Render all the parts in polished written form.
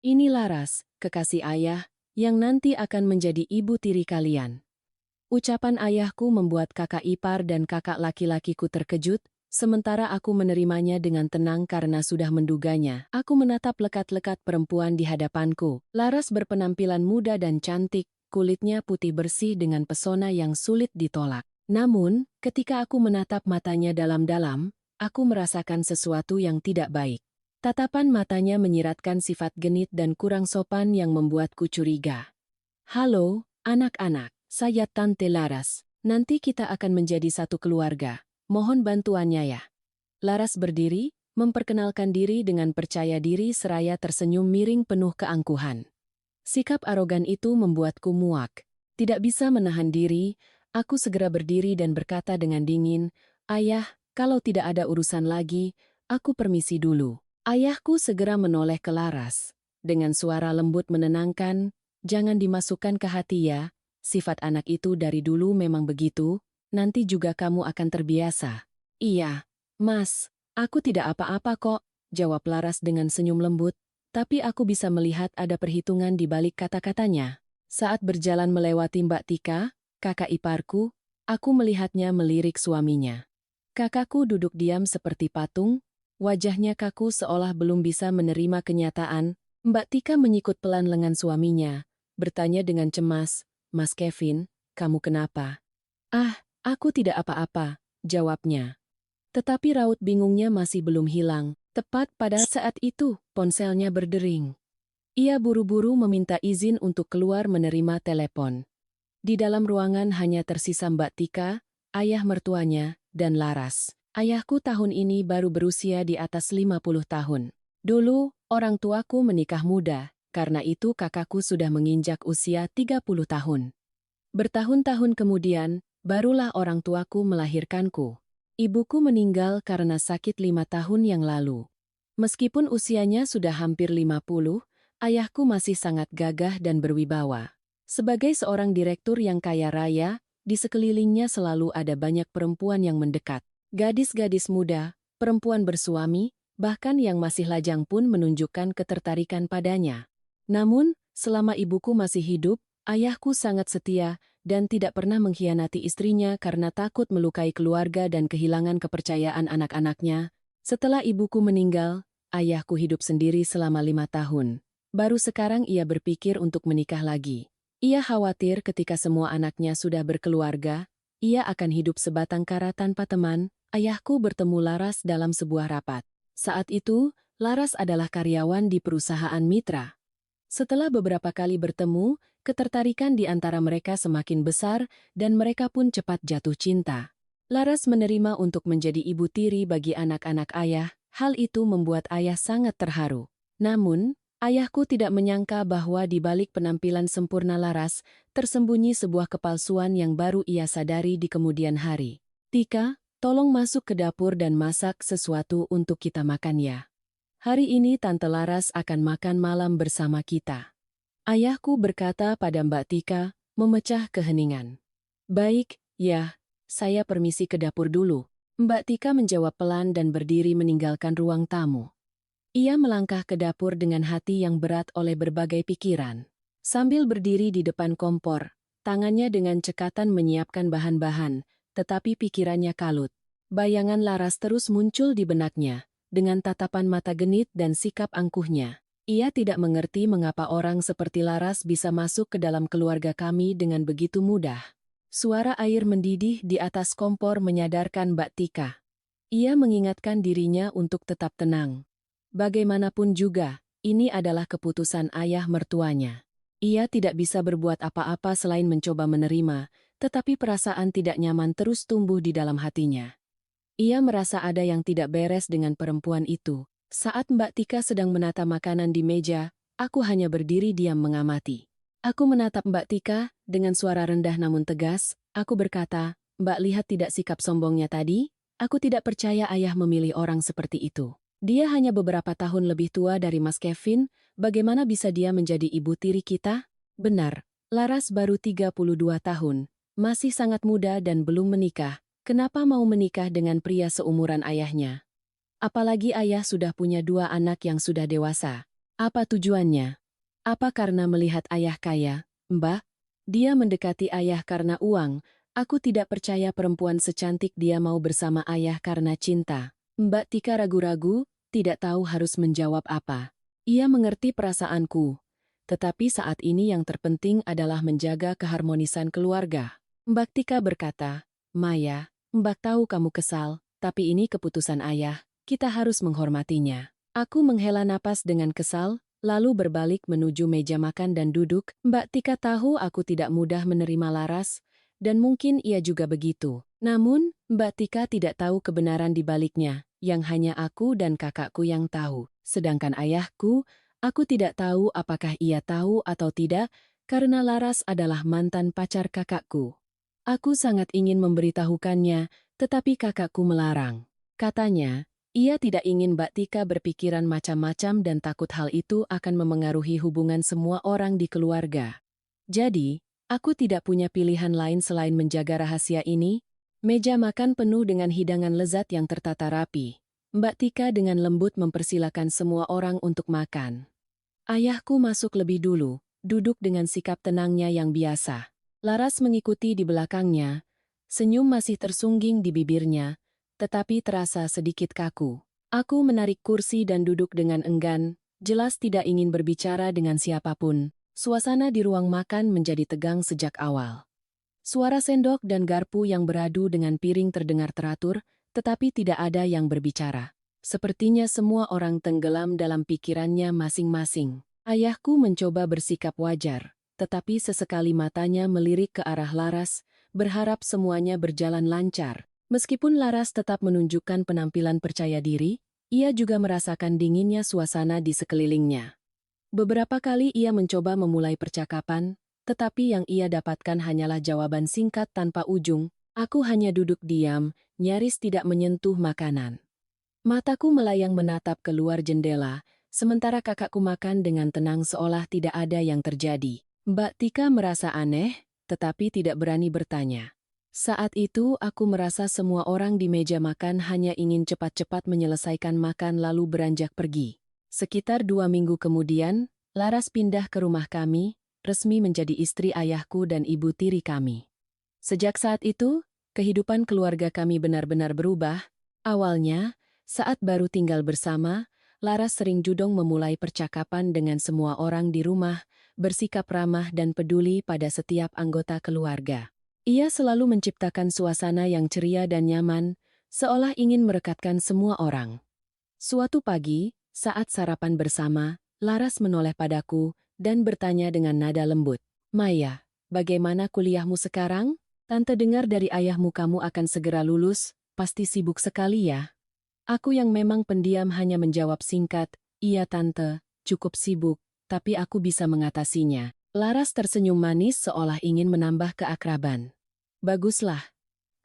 Ini Laras, kekasih ayah, yang nanti akan menjadi ibu tiri kalian. Ucapan ayahku membuat kakak ipar dan kakak laki-lakiku terkejut, sementara aku menerimanya dengan tenang karena sudah menduganya. Aku menatap lekat-lekat perempuan di hadapanku. Laras berpenampilan muda dan cantik, kulitnya putih bersih dengan pesona yang sulit ditolak. Namun, ketika aku menatap matanya dalam-dalam, aku merasakan sesuatu yang tidak baik. Tatapan matanya menyiratkan sifat genit dan kurang sopan yang membuatku curiga. Halo, anak-anak. Saya Tante Laras. Nanti kita akan menjadi satu keluarga. Mohon bantuannya ya. Laras berdiri, memperkenalkan diri dengan percaya diri seraya tersenyum miring penuh keangkuhan. Sikap arogan itu membuatku muak. Tidak bisa menahan diri, aku segera berdiri dan berkata dengan dingin, "Ayah, kalau tidak ada urusan lagi, aku permisi dulu." Ayahku segera menoleh ke Laras. Dengan suara lembut menenangkan, "Jangan dimasukkan ke hati ya. Sifat anak itu dari dulu memang begitu, nanti juga kamu akan terbiasa." "Iya, Mas, aku tidak apa-apa kok," jawab Laras dengan senyum lembut, tapi aku bisa melihat ada perhitungan di balik kata-katanya. Saat berjalan melewati Mbak Tika, kakak iparku, aku melihatnya melirik suaminya. Kakakku duduk diam seperti patung, wajahnya kaku seolah belum bisa menerima kenyataan. Mbak Tika menyikut pelan lengan suaminya, bertanya dengan cemas, "Mas Kevin, kamu kenapa?" "Ah, aku tidak apa-apa," jawabnya. Tetapi raut bingungnya masih belum hilang. Tepat pada saat itu, ponselnya berdering. Ia buru-buru meminta izin untuk keluar menerima telepon. Di dalam ruangan hanya tersisa Mbak Tika, ayah mertuanya, dan Laras. Ayahku tahun ini baru berusia di atas 50 tahun. Dulu, orang tuaku menikah muda, karena itu kakakku sudah menginjak usia 30 tahun. Bertahun-tahun kemudian, barulah orang tuaku melahirkanku. Ibuku meninggal karena sakit 5 tahun yang lalu. Meskipun usianya sudah hampir 50, ayahku masih sangat gagah dan berwibawa. Sebagai seorang direktur yang kaya raya, di sekelilingnya selalu ada banyak perempuan yang mendekat. Gadis-gadis muda, perempuan bersuami, bahkan yang masih lajang pun menunjukkan ketertarikan padanya. Namun, selama ibuku masih hidup, ayahku sangat setia dan tidak pernah mengkhianati istrinya karena takut melukai keluarga dan kehilangan kepercayaan anak-anaknya. Setelah ibuku meninggal, ayahku hidup sendiri selama 5 tahun. Baru sekarang ia berpikir untuk menikah lagi. Ia khawatir ketika semua anaknya sudah berkeluarga, ia akan hidup sebatang kara tanpa teman. Ayahku bertemu Laras dalam sebuah rapat. Saat itu, Laras adalah karyawan di perusahaan mitra. Setelah beberapa kali bertemu, ketertarikan di antara mereka semakin besar dan mereka pun cepat jatuh cinta. Laras menerima untuk menjadi ibu tiri bagi anak-anak ayah, hal itu membuat ayah sangat terharu. Namun, ayahku tidak menyangka bahwa di balik penampilan sempurna Laras, tersembunyi sebuah kepalsuan yang baru ia sadari di kemudian hari. "Tika, tolong masuk ke dapur dan masak sesuatu untuk kita makan ya. Hari ini Tante Laras akan makan malam bersama kita." Ayahku berkata pada Mbak Tika, memecah keheningan. "Baik, ya, saya permisi ke dapur dulu." Mbak Tika menjawab pelan dan berdiri meninggalkan ruang tamu. Ia melangkah ke dapur dengan hati yang berat oleh berbagai pikiran. Sambil berdiri di depan kompor, tangannya dengan cekatan menyiapkan bahan-bahan, tetapi pikirannya kalut. Bayangan Laras terus muncul di benaknya. Dengan tatapan mata genit dan sikap angkuhnya, ia tidak mengerti mengapa orang seperti Laras bisa masuk ke dalam keluarga kami dengan begitu mudah. Suara air mendidih di atas kompor menyadarkan Mbak Tika. Ia mengingatkan dirinya untuk tetap tenang. Bagaimanapun juga, ini adalah keputusan ayah mertuanya. Ia tidak bisa berbuat apa-apa selain mencoba menerima, tetapi perasaan tidak nyaman terus tumbuh di dalam hatinya. Ia merasa ada yang tidak beres dengan perempuan itu. Saat Mbak Tika sedang menata makanan di meja, aku hanya berdiri diam mengamati. Aku menatap Mbak Tika dengan suara rendah namun tegas. Aku berkata, "Mbak lihat tidak sikap sombongnya tadi? Aku tidak percaya ayah memilih orang seperti itu. Dia hanya beberapa tahun lebih tua dari Mas Kevin, bagaimana bisa dia menjadi ibu tiri kita?" Benar, Laras baru 32 tahun, masih sangat muda dan belum menikah. Kenapa mau menikah dengan pria seumuran ayahnya? Apalagi ayah sudah punya 2 anak yang sudah dewasa. Apa tujuannya? Apa karena melihat ayah kaya, Mbak? Dia mendekati ayah karena uang. Aku tidak percaya perempuan secantik dia mau bersama ayah karena cinta. Mbak Tika ragu-ragu, tidak tahu harus menjawab apa. Ia mengerti perasaanku. Tetapi saat ini yang terpenting adalah menjaga keharmonisan keluarga. Mbak Tika berkata, Maya, Mbak tahu kamu kesal, tapi ini keputusan ayah, kita harus menghormatinya. Aku menghela napas dengan kesal, lalu berbalik menuju meja makan dan duduk. Mbak Tika tahu aku tidak mudah menerima Laras, dan mungkin ia juga begitu. Namun, Mbak Tika tidak tahu kebenaran di baliknya, yang hanya aku dan kakakku yang tahu. Sedangkan ayahku, aku tidak tahu apakah ia tahu atau tidak, karena Laras adalah mantan pacar kakakku. Aku sangat ingin memberitahukannya, tetapi kakakku melarang. Katanya, ia tidak ingin Mbak Tika berpikiran macam-macam dan takut hal itu akan memengaruhi hubungan semua orang di keluarga. Jadi, aku tidak punya pilihan lain selain menjaga rahasia ini. Meja makan penuh dengan hidangan lezat yang tertata rapi. Mbak Tika dengan lembut mempersilakan semua orang untuk makan. Ayahku masuk lebih dulu, duduk dengan sikap tenangnya yang biasa. Laras mengikuti di belakangnya. Senyum masih tersungging di bibirnya, tetapi terasa sedikit kaku. Aku menarik kursi dan duduk dengan enggan, jelas tidak ingin berbicara dengan siapapun. Suasana di ruang makan menjadi tegang sejak awal. Suara sendok dan garpu yang beradu dengan piring terdengar teratur, tetapi tidak ada yang berbicara. Sepertinya semua orang tenggelam dalam pikirannya masing-masing. Ayahku mencoba bersikap wajar, tetapi sesekali matanya melirik ke arah Laras, berharap semuanya berjalan lancar. Meskipun Laras tetap menunjukkan penampilan percaya diri, ia juga merasakan dinginnya suasana di sekelilingnya. Beberapa kali ia mencoba memulai percakapan, tetapi yang ia dapatkan hanyalah jawaban singkat tanpa ujung. Aku hanya duduk diam, nyaris tidak menyentuh makanan. Mataku melayang menatap keluar jendela, sementara kakakku makan dengan tenang seolah tidak ada yang terjadi. Mbak Tika merasa aneh, tetapi tidak berani bertanya. Saat itu aku merasa semua orang di meja makan hanya ingin cepat-cepat menyelesaikan makan lalu beranjak pergi. Sekitar 2 minggu kemudian, Laras pindah ke rumah kami, resmi menjadi istri ayahku dan ibu tiri kami. Sejak saat itu, kehidupan keluarga kami benar-benar berubah. Awalnya, saat baru tinggal bersama, Laras sering judong memulai percakapan dengan semua orang di rumah, bersikap ramah dan peduli pada setiap anggota keluarga. Ia selalu menciptakan suasana yang ceria dan nyaman, seolah ingin merekatkan semua orang. Suatu pagi, saat sarapan bersama, Laras menoleh padaku dan bertanya dengan nada lembut, Maya, bagaimana kuliahmu sekarang? Tante dengar dari ayahmu kamu akan segera lulus, pasti sibuk sekali ya. Aku yang memang pendiam hanya menjawab singkat, iya tante, cukup sibuk, tapi aku bisa mengatasinya. Laras tersenyum manis seolah ingin menambah keakraban. Baguslah.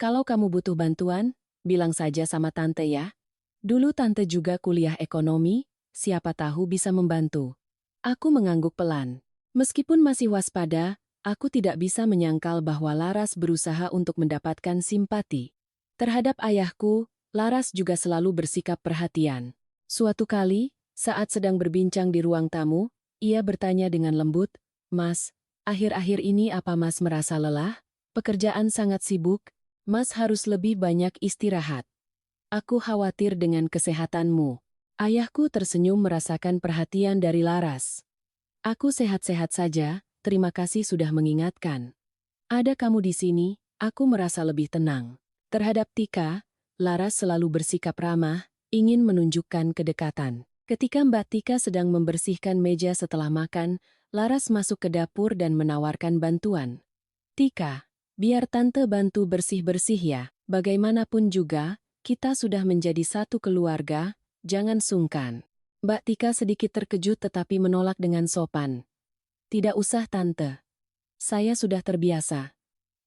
Kalau kamu butuh bantuan, bilang saja sama tante ya. Dulu tante juga kuliah ekonomi, siapa tahu bisa membantu. Aku mengangguk pelan. Meskipun masih waspada, aku tidak bisa menyangkal bahwa Laras berusaha untuk mendapatkan simpati. Terhadap ayahku, Laras juga selalu bersikap perhatian. Suatu kali, saat sedang berbincang di ruang tamu, ia bertanya dengan lembut, Mas, akhir-akhir ini apa Mas merasa lelah? Pekerjaan sangat sibuk, Mas harus lebih banyak istirahat. Aku khawatir dengan kesehatanmu. Ayahku tersenyum merasakan perhatian dari Laras. Aku sehat-sehat saja, terima kasih sudah mengingatkan. Ada kamu di sini, aku merasa lebih tenang. Terhadap Tika, Laras selalu bersikap ramah, ingin menunjukkan kedekatan. Ketika Mbak Tika sedang membersihkan meja setelah makan, Laras masuk ke dapur dan menawarkan bantuan. Tika, biar tante bantu bersih-bersih ya. Bagaimanapun juga, kita sudah menjadi satu keluarga, jangan sungkan. Mbak Tika sedikit terkejut tetapi menolak dengan sopan. Tidak usah tante. Saya sudah terbiasa.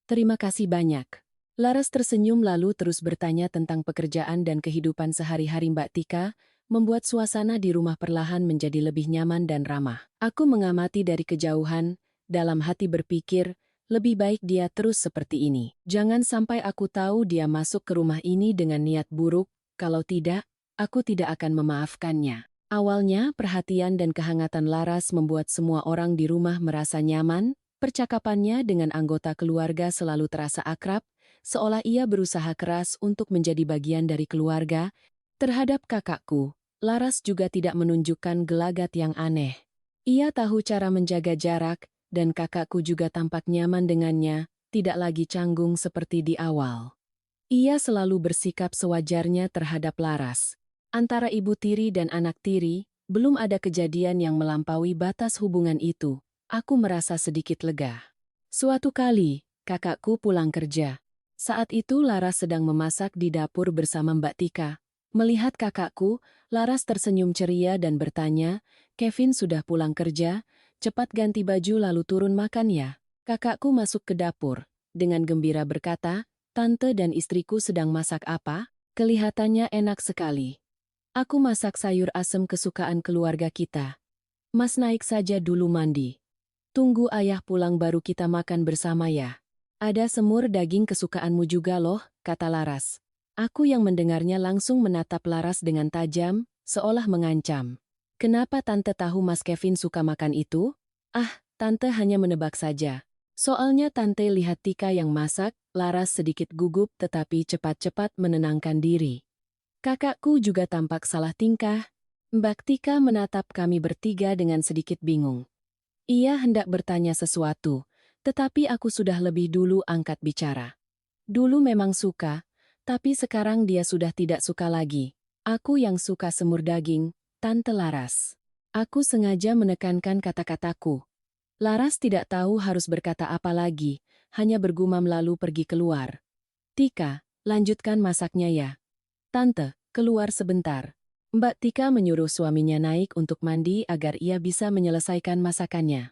Terima kasih banyak. Laras tersenyum lalu terus bertanya tentang pekerjaan dan kehidupan sehari-hari Mbak Tika, membuat suasana di rumah perlahan menjadi lebih nyaman dan ramah. Aku mengamati dari kejauhan, dalam hati berpikir, lebih baik dia terus seperti ini. Jangan sampai aku tahu dia masuk ke rumah ini dengan niat buruk, kalau tidak, aku tidak akan memaafkannya. Awalnya, perhatian dan kehangatan Laras membuat semua orang di rumah merasa nyaman, percakapannya dengan anggota keluarga selalu terasa akrab, seolah ia berusaha keras untuk menjadi bagian dari keluarga. Terhadap kakakku, Laras juga tidak menunjukkan gelagat yang aneh. Ia tahu cara menjaga jarak, dan kakakku juga tampak nyaman dengannya, tidak lagi canggung seperti di awal. Ia selalu bersikap sewajarnya terhadap Laras. Antara ibu tiri dan anak tiri, belum ada kejadian yang melampaui batas hubungan itu. Aku merasa sedikit lega. Suatu kali, kakakku pulang kerja. Saat itu Laras sedang memasak di dapur bersama Mbak Tika. Melihat kakakku, Laras tersenyum ceria dan bertanya, "Kevin sudah pulang kerja, cepat ganti baju lalu turun makan ya." Kakakku masuk ke dapur. Dengan gembira berkata, "Tante dan istriku sedang masak apa? Kelihatannya enak sekali. Aku masak sayur asem kesukaan keluarga kita. Mas naik saja dulu mandi. Tunggu ayah pulang baru kita makan bersama ya. Ada semur daging kesukaanmu juga loh," kata Laras. Aku yang mendengarnya langsung menatap Laras dengan tajam, seolah mengancam. "Kenapa tante tahu Mas Kevin suka makan itu?" "Ah, tante hanya menebak saja. Soalnya tante lihat Tika yang masak." Laras sedikit gugup tetapi cepat-cepat menenangkan diri. Kakakku juga tampak salah tingkah. Mbak Tika menatap kami bertiga dengan sedikit bingung. Ia hendak bertanya sesuatu, tetapi aku sudah lebih dulu angkat bicara. Dulu memang suka, tapi sekarang dia sudah tidak suka lagi. Aku yang suka semur daging, Tante Laras. Aku sengaja menekankan kata-kataku. Laras tidak tahu harus berkata apa lagi, hanya bergumam lalu pergi keluar. "Tika, lanjutkan masaknya ya." "Tante, keluar sebentar." Mbak Tika menyuruh suaminya naik untuk mandi agar ia bisa menyelesaikan masakannya.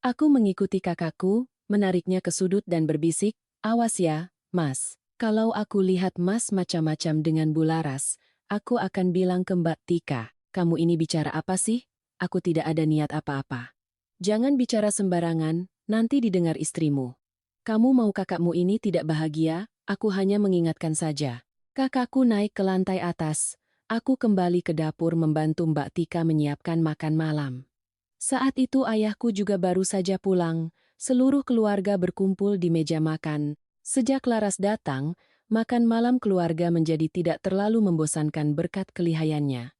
Aku mengikuti kakakku, menariknya ke sudut dan berbisik, "Awas ya, Mas. Kalau aku lihat Mas macam-macam dengan Bu Laras, aku akan bilang ke Mbak Tika, 'Kamu ini bicara apa sih? Aku tidak ada niat apa-apa.' Jangan bicara sembarangan, nanti didengar istrimu. Kamu mau kakakmu ini tidak bahagia, aku hanya mengingatkan saja." Kakakku naik ke lantai atas. Aku kembali ke dapur membantu Mbak Tika menyiapkan makan malam. Saat itu ayahku juga baru saja pulang. Seluruh keluarga berkumpul di meja makan. Sejak Laras datang, makan malam keluarga menjadi tidak terlalu membosankan berkat kelihayannya.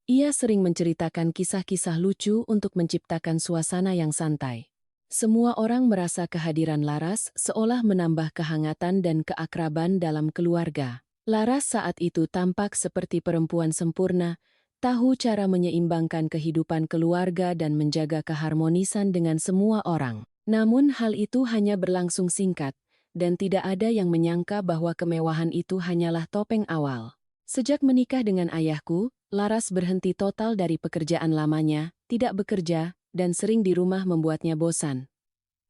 Ia sering menceritakan kisah-kisah lucu untuk menciptakan suasana yang santai. Semua orang merasa kehadiran Laras seolah menambah kehangatan dan keakraban dalam keluarga. Laras saat itu tampak seperti perempuan sempurna, tahu cara menyeimbangkan kehidupan keluarga dan menjaga keharmonisan dengan semua orang. Namun hal itu hanya berlangsung singkat, dan tidak ada yang menyangka bahwa kemewahan itu hanyalah topeng awal. Sejak menikah dengan ayahku, Laras berhenti total dari pekerjaan lamanya, tidak bekerja, dan sering di rumah membuatnya bosan.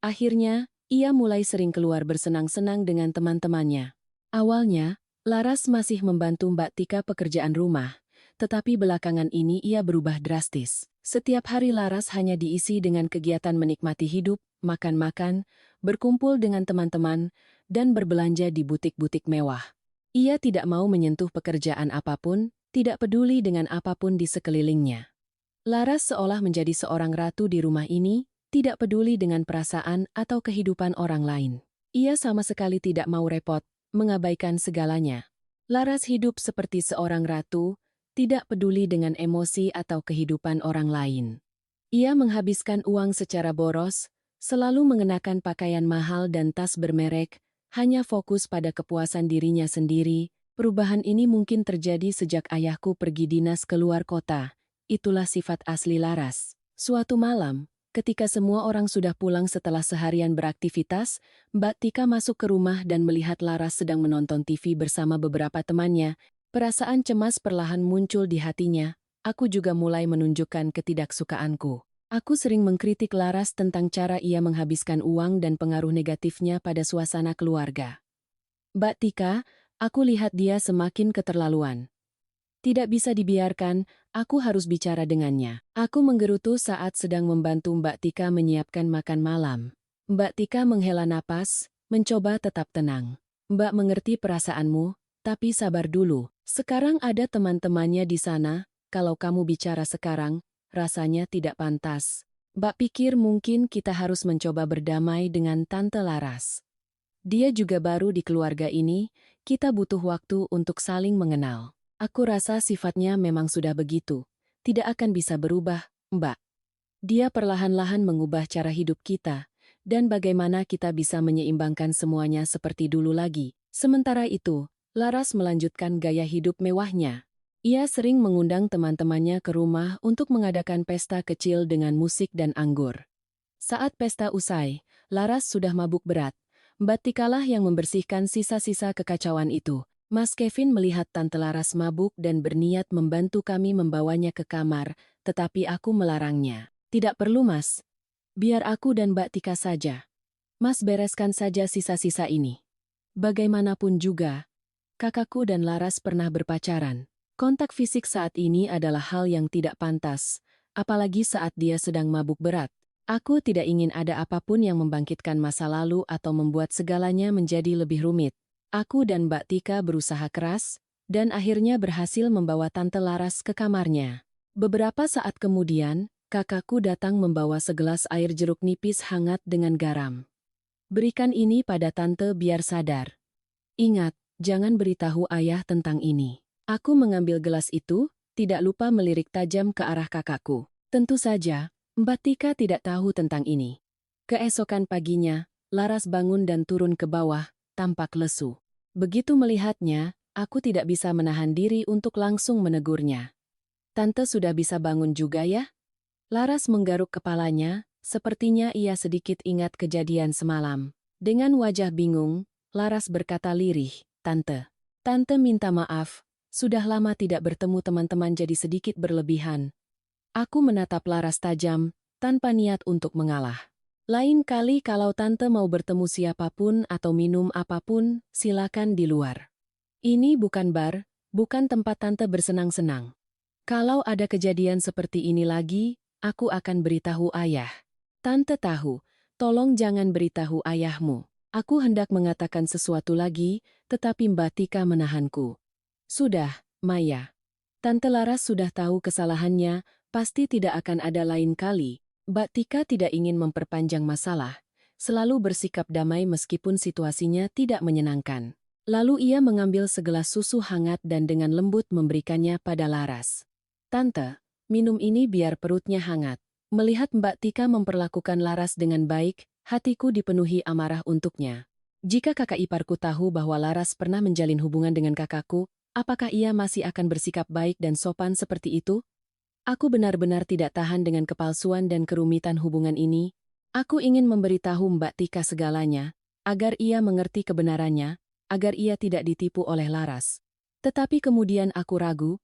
Akhirnya, ia mulai sering keluar bersenang-senang dengan teman-temannya. Awalnya, Laras masih membantu Mbak Tika pekerjaan rumah, tetapi belakangan ini ia berubah drastis. Setiap hari Laras hanya diisi dengan kegiatan menikmati hidup, makan-makan, berkumpul dengan teman-teman, dan berbelanja di butik-butik mewah. Ia tidak mau menyentuh pekerjaan apapun, tidak peduli dengan apapun di sekelilingnya. Laras seolah menjadi seorang ratu di rumah ini, tidak peduli dengan perasaan atau kehidupan orang lain. Ia sama sekali tidak mau repot, mengabaikan segalanya. Laras hidup seperti seorang ratu, tidak peduli dengan emosi atau kehidupan orang lain. Ia menghabiskan uang secara boros, selalu mengenakan pakaian mahal dan tas bermerek, hanya fokus pada kepuasan dirinya sendiri. Perubahan ini mungkin terjadi sejak ayahku pergi dinas keluar kota. Itulah sifat asli Laras. Suatu malam, ketika semua orang sudah pulang setelah seharian beraktivitas, Mbak Tika masuk ke rumah dan melihat Laras sedang menonton TV bersama beberapa temannya. Perasaan cemas perlahan muncul di hatinya. Aku juga mulai menunjukkan ketidaksukaanku. Aku sering mengkritik Laras tentang cara ia menghabiskan uang dan pengaruh negatifnya pada suasana keluarga. "Mbak Tika, aku lihat dia semakin keterlaluan. Tidak bisa dibiarkan, aku harus bicara dengannya." Aku menggerutu saat sedang membantu Mbak Tika menyiapkan makan malam. Mbak Tika menghela napas, mencoba tetap tenang. "Mbak mengerti perasaanmu, tapi sabar dulu. Sekarang ada teman-temannya di sana, kalau kamu bicara sekarang, rasanya tidak pantas. Mbak pikir mungkin kita harus mencoba berdamai dengan Tante Laras. Dia juga baru di keluarga ini, kita butuh waktu untuk saling mengenal. Aku rasa sifatnya memang sudah begitu. Tidak akan bisa berubah, Mbak. Dia perlahan-lahan mengubah cara hidup kita, dan bagaimana kita bisa menyeimbangkan semuanya seperti dulu lagi. Sementara itu, Laras melanjutkan gaya hidup mewahnya. Ia sering mengundang teman-temannya ke rumah untuk mengadakan pesta kecil dengan musik dan anggur. Saat pesta usai, Laras sudah mabuk berat. Mbak Tikalah yang membersihkan sisa-sisa kekacauan itu. Mas Kevin melihat Tante Laras mabuk dan berniat membantu kami membawanya ke kamar, tetapi aku melarangnya. Tidak perlu, Mas. Biar aku dan Mbak Tika saja. Mas bereskan saja sisa-sisa ini. Bagaimanapun juga, kakakku dan Laras pernah berpacaran. Kontak fisik saat ini adalah hal yang tidak pantas, apalagi saat dia sedang mabuk berat. Aku tidak ingin ada apapun yang membangkitkan masa lalu atau membuat segalanya menjadi lebih rumit. Aku dan Mbak Tika berusaha keras, dan akhirnya berhasil membawa Tante Laras ke kamarnya. Beberapa saat kemudian, kakakku datang membawa segelas air jeruk nipis hangat dengan garam. Berikan ini pada Tante biar sadar. Ingat, jangan beritahu ayah tentang ini. Aku mengambil gelas itu, tidak lupa melirik tajam ke arah kakakku. Tentu saja, Mbak Tika tidak tahu tentang ini. Keesokan paginya, Laras bangun dan turun ke bawah, tampak lesu. Begitu melihatnya, aku tidak bisa menahan diri untuk langsung menegurnya. Tante sudah bisa bangun juga ya? Laras menggaruk kepalanya, sepertinya ia sedikit ingat kejadian semalam. Dengan wajah bingung, Laras berkata lirih, Tante. Tante minta maaf, sudah lama tidak bertemu teman-teman jadi sedikit berlebihan. Aku menatap Laras tajam, tanpa niat untuk mengalah. Lain kali kalau Tante mau bertemu siapapun atau minum apapun, silakan di luar. Ini bukan bar, bukan tempat Tante bersenang-senang. Kalau ada kejadian seperti ini lagi, aku akan beritahu ayah. Tante tahu, tolong jangan beritahu ayahmu. Aku hendak mengatakan sesuatu lagi, tetapi Mbak Tika menahanku. Sudah, Maya. Tante Laras sudah tahu kesalahannya, pasti tidak akan ada lain kali. Mbak Tika tidak ingin memperpanjang masalah, selalu bersikap damai meskipun situasinya tidak menyenangkan. Lalu ia mengambil segelas susu hangat dan dengan lembut memberikannya pada Laras. Tante, minum ini biar perutnya hangat. Melihat Mbak Tika memperlakukan Laras dengan baik, hatiku dipenuhi amarah untuknya. Jika kakak iparku tahu bahwa Laras pernah menjalin hubungan dengan kakakku, apakah ia masih akan bersikap baik dan sopan seperti itu? Aku benar-benar tidak tahan dengan kepalsuan dan kerumitan hubungan ini. Aku ingin memberitahu Mbak Tika segalanya, agar ia mengerti kebenarannya, agar ia tidak ditipu oleh Laras. Tetapi kemudian aku ragu,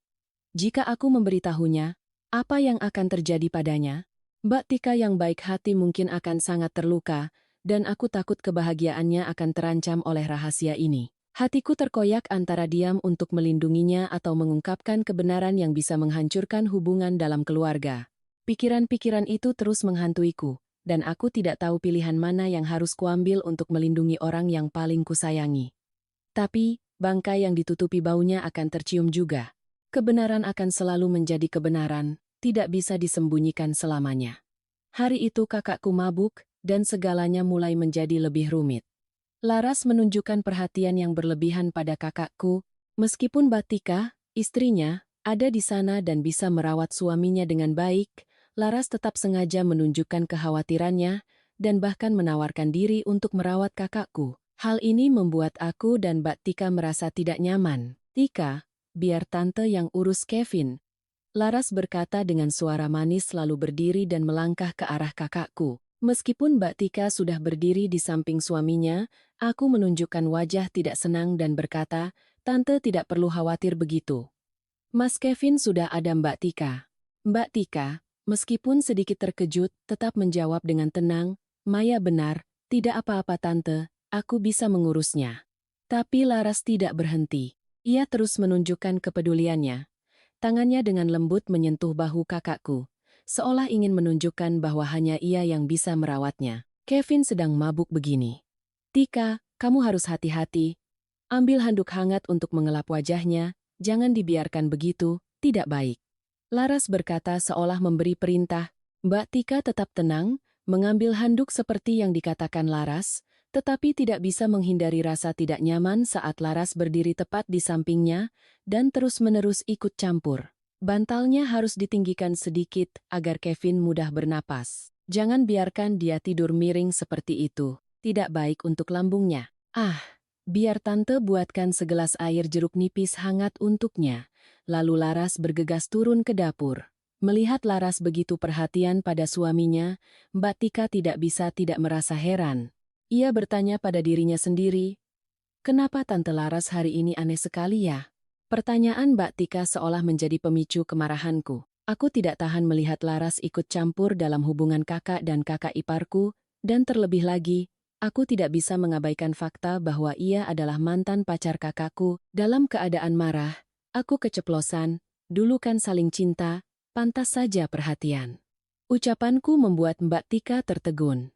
jika aku memberitahunya, apa yang akan terjadi padanya? Mbak Tika yang baik hati mungkin akan sangat terluka, dan aku takut kebahagiaannya akan terancam oleh rahasia ini. Hatiku terkoyak antara diam untuk melindunginya atau mengungkapkan kebenaran yang bisa menghancurkan hubungan dalam keluarga. Pikiran-pikiran itu terus menghantuiku, dan aku tidak tahu pilihan mana yang harus kuambil untuk melindungi orang yang paling kusayangi. Tapi, bangkai yang ditutupi baunya akan tercium juga. Kebenaran akan selalu menjadi kebenaran, tidak bisa disembunyikan selamanya. Hari itu kakakku mabuk, dan segalanya mulai menjadi lebih rumit. Laras menunjukkan perhatian yang berlebihan pada kakakku, meskipun Mbak Tika, istrinya, ada di sana dan bisa merawat suaminya dengan baik, Laras tetap sengaja menunjukkan kekhawatirannya, dan bahkan menawarkan diri untuk merawat kakakku. Hal ini membuat aku dan Mbak Tika merasa tidak nyaman. Tika, biar tante yang urus Kevin. Laras berkata dengan suara manis lalu berdiri dan melangkah ke arah kakakku. Meskipun Mbak Tika sudah berdiri di samping suaminya, aku menunjukkan wajah tidak senang dan berkata, Tante tidak perlu khawatir begitu. Mas Kevin sudah ada Mbak Tika. Mbak Tika, meskipun sedikit terkejut, tetap menjawab dengan tenang, Maya benar, tidak apa-apa Tante, aku bisa mengurusnya. Tapi Laras tidak berhenti. Ia terus menunjukkan kepeduliannya. Tangannya dengan lembut menyentuh bahu kakakku, seolah ingin menunjukkan bahwa hanya ia yang bisa merawatnya. Kevin sedang mabuk begini. Tika, kamu harus hati-hati. Ambil handuk hangat untuk mengelap wajahnya, jangan dibiarkan begitu, tidak baik. Laras berkata seolah memberi perintah. Mbak Tika tetap tenang, mengambil handuk seperti yang dikatakan Laras, tetapi tidak bisa menghindari rasa tidak nyaman saat Laras berdiri tepat di sampingnya dan terus-menerus ikut campur. Bantalnya harus ditinggikan sedikit agar Kevin mudah bernapas. Jangan biarkan dia tidur miring seperti itu. Tidak baik untuk lambungnya. Biar tante buatkan segelas air jeruk nipis hangat untuknya. Lalu Laras bergegas turun ke dapur. Melihat Laras begitu perhatian pada suaminya, Mbak Tika tidak bisa tidak merasa heran. Ia bertanya pada dirinya sendiri, "Kenapa Tante Laras hari ini aneh sekali ya?" Pertanyaan Mbak Tika seolah menjadi pemicu kemarahanku. Aku tidak tahan melihat Laras ikut campur dalam hubungan kakak dan kakak iparku, dan terlebih lagi, aku tidak bisa mengabaikan fakta bahwa ia adalah mantan pacar kakakku. Dalam keadaan marah, aku keceplosan, dulu kan saling cinta, pantas saja perhatian. Ucapanku membuat Mbak Tika tertegun.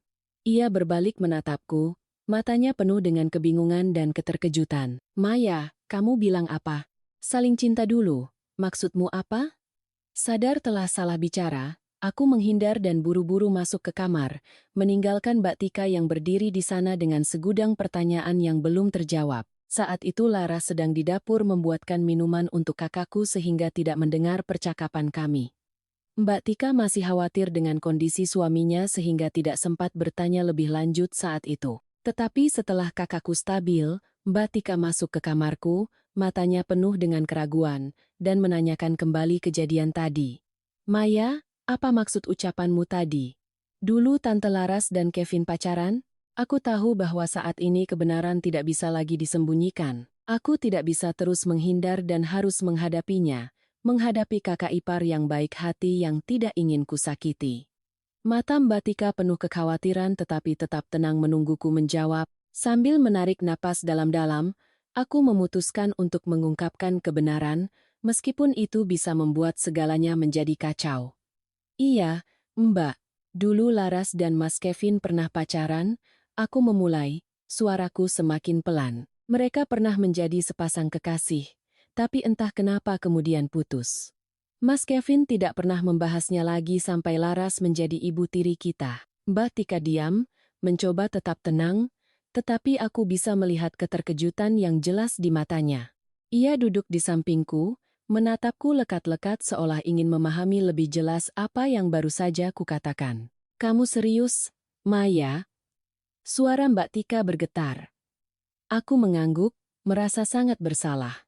Ia berbalik menatapku, matanya penuh dengan kebingungan dan keterkejutan. "Maya, kamu bilang apa? Saling cinta dulu, maksudmu apa?" Sadar telah salah bicara, aku menghindar dan buru-buru masuk ke kamar, meninggalkan Mbak Tika yang berdiri di sana dengan segudang pertanyaan yang belum terjawab. Saat itu Laras sedang di dapur membuatkan minuman untuk kakakku sehingga tidak mendengar percakapan kami. Mbak Tika masih khawatir dengan kondisi suaminya sehingga tidak sempat bertanya lebih lanjut saat itu. Tetapi setelah kakakku stabil, Mbak Tika masuk ke kamarku, matanya penuh dengan keraguan, dan menanyakan kembali kejadian tadi. "Maya, apa maksud ucapanmu tadi? Dulu Tante Laras dan Kevin pacaran? Aku tahu bahwa saat ini kebenaran tidak bisa lagi disembunyikan. Aku tidak bisa terus menghindar dan harus menghadapinya, menghadapi kakak ipar yang baik hati yang tidak ingin kusakiti." Mata Mbak Tika penuh kekhawatiran tetapi tetap tenang menungguku menjawab. Sambil menarik napas dalam-dalam, aku memutuskan untuk mengungkapkan kebenaran, meskipun itu bisa membuat segalanya menjadi kacau. "Iya, Mbak. Dulu Laras dan Mas Kevin pernah pacaran." Aku memulai, suaraku semakin pelan. Mereka pernah menjadi sepasang kekasih, tapi entah kenapa kemudian putus. Mas Kevin tidak pernah membahasnya lagi sampai Laras menjadi ibu tiri kita. Mbak Tika diam, mencoba tetap tenang, tetapi aku bisa melihat keterkejutan yang jelas di matanya. Ia duduk di sampingku, menatapku lekat-lekat seolah ingin memahami lebih jelas apa yang baru saja kukatakan. "Kamu serius, Maya?" Suara Mbak Tika bergetar. Aku mengangguk, merasa sangat bersalah.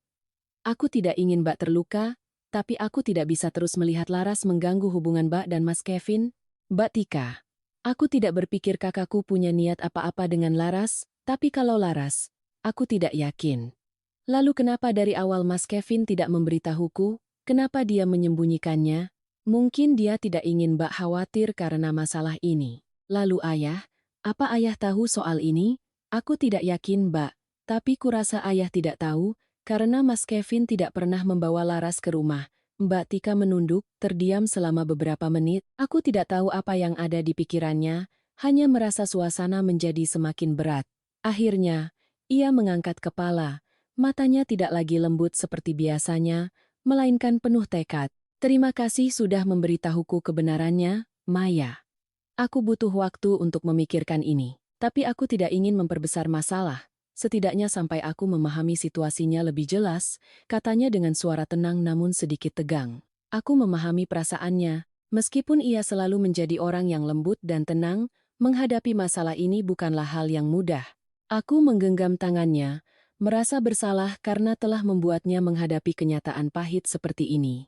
Aku tidak ingin Mbak terluka, tapi aku tidak bisa terus melihat Laras mengganggu hubungan Mbak dan Mas Kevin. "Mbak Tika, aku tidak berpikir kakakku punya niat apa-apa dengan Laras, tapi kalau Laras, aku tidak yakin. Lalu kenapa dari awal Mas Kevin tidak memberitahuku? Kenapa dia menyembunyikannya? Mungkin dia tidak ingin Mbak khawatir karena masalah ini. Lalu ayah, apa ayah tahu soal ini? Aku tidak yakin Mbak, tapi kurasa ayah tidak tahu, karena Mas Kevin tidak pernah membawa Laras ke rumah." Mbak Tika menunduk, terdiam selama beberapa menit. Aku tidak tahu apa yang ada di pikirannya, hanya merasa suasana menjadi semakin berat. Akhirnya, ia mengangkat kepala. Matanya tidak lagi lembut seperti biasanya, melainkan penuh tekad. "Terima kasih sudah memberitahuku kebenarannya, Maya. Aku butuh waktu untuk memikirkan ini. Tapi aku tidak ingin memperbesar masalah. Setidaknya sampai aku memahami situasinya lebih jelas," katanya dengan suara tenang namun sedikit tegang. Aku memahami perasaannya, meskipun ia selalu menjadi orang yang lembut dan tenang, menghadapi masalah ini bukanlah hal yang mudah. Aku menggenggam tangannya, merasa bersalah karena telah membuatnya menghadapi kenyataan pahit seperti ini.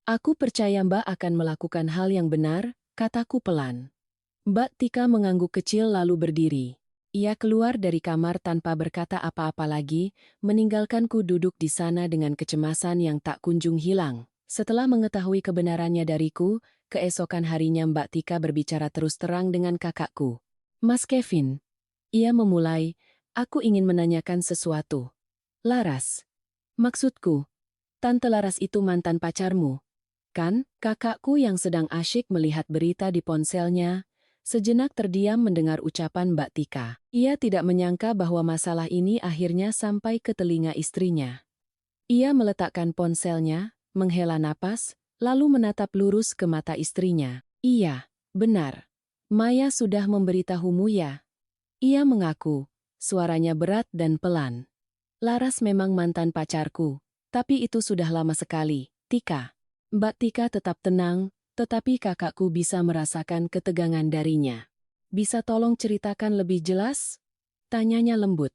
"Aku percaya Mbak akan melakukan hal yang benar," kataku pelan. Mbak Tika mengangguk kecil lalu berdiri. Ia keluar dari kamar tanpa berkata apa-apa lagi, meninggalkanku duduk di sana dengan kecemasan yang tak kunjung hilang. Setelah mengetahui kebenarannya dariku, keesokan harinya Mbak Tika berbicara terus terang dengan kakakku. "Mas Kevin," ia memulai, "aku ingin menanyakan sesuatu." "Laras." "Maksudku, Tante Laras itu mantan pacarmu, kan?" Kakakku yang sedang asyik melihat berita di ponselnya, sejenak terdiam mendengar ucapan Mbak Tika. Ia tidak menyangka bahwa masalah ini akhirnya sampai ke telinga istrinya. Ia meletakkan ponselnya, menghela napas, lalu menatap lurus ke mata istrinya. Iya, benar. Maya sudah memberitahumu ya? Ia mengaku, suaranya berat dan pelan. Laras memang mantan pacarku, tapi itu sudah lama sekali, Tika. Mbak Tika tetap tenang, tetapi kakakku bisa merasakan ketegangan darinya. Bisa tolong ceritakan lebih jelas? Tanyanya lembut.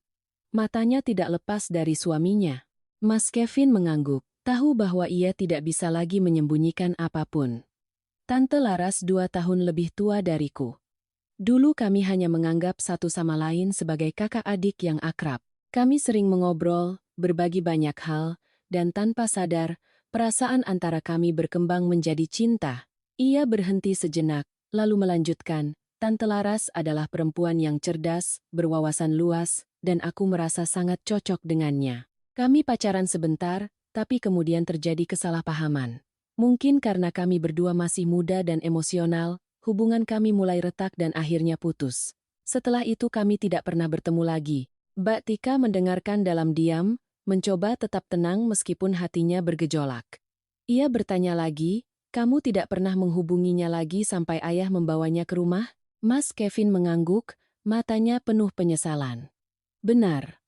Matanya tidak lepas dari suaminya. Mas Kevin mengangguk, tahu bahwa ia tidak bisa lagi menyembunyikan apapun. Tante Laras 2 tahun lebih tua dariku. Dulu kami hanya menganggap satu sama lain sebagai kakak adik yang akrab. Kami sering mengobrol, berbagi banyak hal, dan tanpa sadar, perasaan antara kami berkembang menjadi cinta. Ia berhenti sejenak, lalu melanjutkan, Tante Laras adalah perempuan yang cerdas, berwawasan luas, dan aku merasa sangat cocok dengannya. Kami pacaran sebentar, tapi kemudian terjadi kesalahpahaman. Mungkin karena kami berdua masih muda dan emosional, hubungan kami mulai retak dan akhirnya putus. Setelah itu kami tidak pernah bertemu lagi. Mbak Tika mendengarkan dalam diam, mencoba tetap tenang meskipun hatinya bergejolak. Ia bertanya lagi, kamu tidak pernah menghubunginya lagi sampai ayah membawanya ke rumah? Mas Kevin mengangguk, matanya penuh penyesalan. Benar.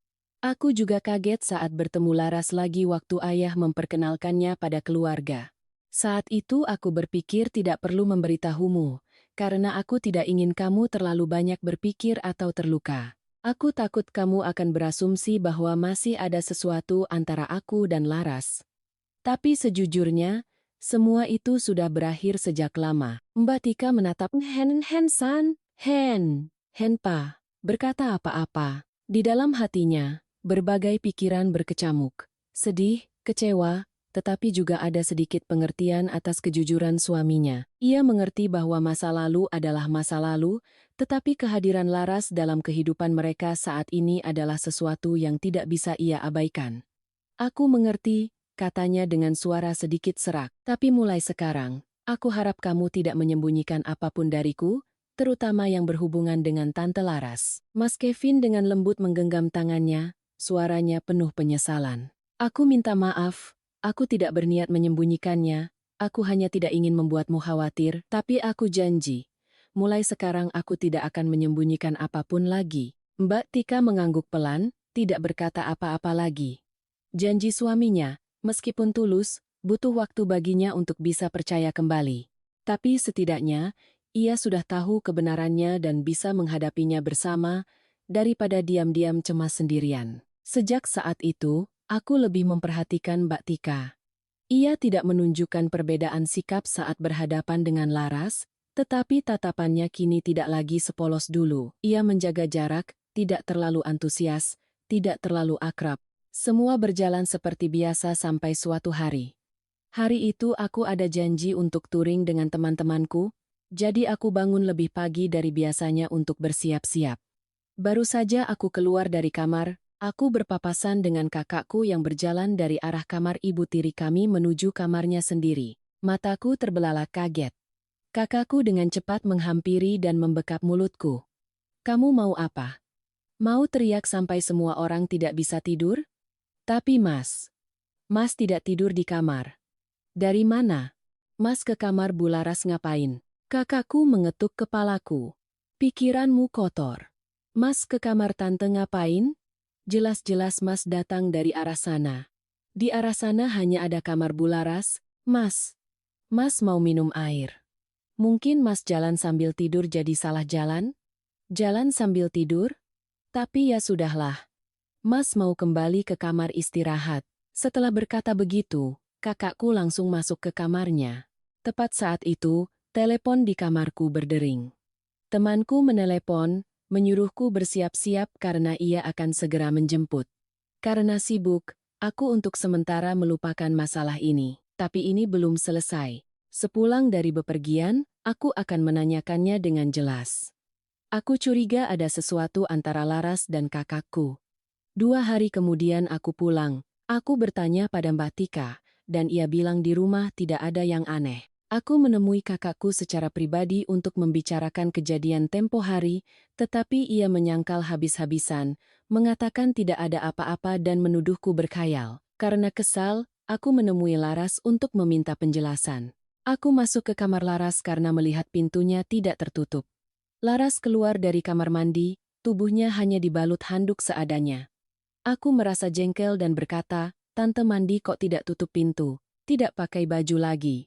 Aku juga kaget saat bertemu Laras lagi waktu ayah memperkenalkannya pada keluarga. Saat itu aku berpikir tidak perlu memberitahumu, karena aku tidak ingin kamu terlalu banyak berpikir atau terluka. Aku takut kamu akan berasumsi bahwa masih ada sesuatu antara aku dan Laras. Tapi sejujurnya, semua itu sudah berakhir sejak lama. Mbak Tika menatap Henpa, berkata apa-apa. Di dalam hatinya, berbagai pikiran berkecamuk. Sedih, kecewa, tetapi juga ada sedikit pengertian atas kejujuran suaminya. Ia mengerti bahwa masa lalu adalah masa lalu, tetapi kehadiran Laras dalam kehidupan mereka saat ini adalah sesuatu yang tidak bisa ia abaikan. Aku mengerti, katanya dengan suara sedikit serak. Tapi mulai sekarang, aku harap kamu tidak menyembunyikan apapun dariku, terutama yang berhubungan dengan Tante Laras. Mas Kevin dengan lembut menggenggam tangannya, suaranya penuh penyesalan. Aku minta maaf. Aku tidak berniat menyembunyikannya, aku hanya tidak ingin membuatmu khawatir, tapi aku janji. Mulai sekarang aku tidak akan menyembunyikan apapun lagi. Mbak Tika mengangguk pelan, tidak berkata apa-apa lagi. Janji suaminya, meskipun tulus, butuh waktu baginya untuk bisa percaya kembali. Tapi setidaknya, ia sudah tahu kebenarannya dan bisa menghadapinya bersama, daripada diam-diam cemas sendirian. Sejak saat itu, aku lebih memperhatikan Mbak Tika. Ia tidak menunjukkan perbedaan sikap saat berhadapan dengan Laras, tetapi tatapannya kini tidak lagi sepolos dulu. Ia menjaga jarak, tidak terlalu antusias, tidak terlalu akrab. Semua berjalan seperti biasa sampai suatu hari. Hari itu aku ada janji untuk touring dengan teman-temanku, jadi aku bangun lebih pagi dari biasanya untuk bersiap-siap. Baru saja aku keluar dari kamar, aku berpapasan dengan kakakku yang berjalan dari arah kamar ibu tiri kami menuju kamarnya sendiri. Mataku terbelalak kaget. Kakakku dengan cepat menghampiri dan membekap mulutku. Kamu mau apa? Mau teriak sampai semua orang tidak bisa tidur? Tapi Mas tidak tidur di kamar. Dari mana? Mas ke kamar Bu Laras ngapain? Kakakku mengetuk kepalaku. Pikiranmu kotor. Mas ke kamar tante ngapain? Jelas-jelas Mas datang dari arah sana. Di arah sana hanya ada kamar Bu Laras. Mas mau minum air. Mungkin Mas jalan sambil tidur jadi salah jalan? Jalan sambil tidur? Tapi ya sudahlah. Mas mau kembali ke kamar istirahat. Setelah berkata begitu, kakakku langsung masuk ke kamarnya. Tepat saat itu, telepon di kamarku berdering. Temanku menelepon, menyuruhku bersiap-siap karena ia akan segera menjemput. Karena sibuk, aku untuk sementara melupakan masalah ini. Tapi ini belum selesai. Sepulang dari bepergian, aku akan menanyakannya dengan jelas. Aku curiga ada sesuatu antara Laras dan kakakku. 2 hari kemudian aku pulang. Aku bertanya pada Mbak Tika, dan ia bilang di rumah tidak ada yang aneh. Aku menemui kakakku secara pribadi untuk membicarakan kejadian tempo hari, tetapi ia menyangkal habis-habisan, mengatakan tidak ada apa-apa dan menuduhku berkhayal. Karena kesal, aku menemui Laras untuk meminta penjelasan. Aku masuk ke kamar Laras karena melihat pintunya tidak tertutup. Laras keluar dari kamar mandi, tubuhnya hanya dibalut handuk seadanya. Aku merasa jengkel dan berkata, "Tante mandi kok tidak tutup pintu, tidak pakai baju lagi.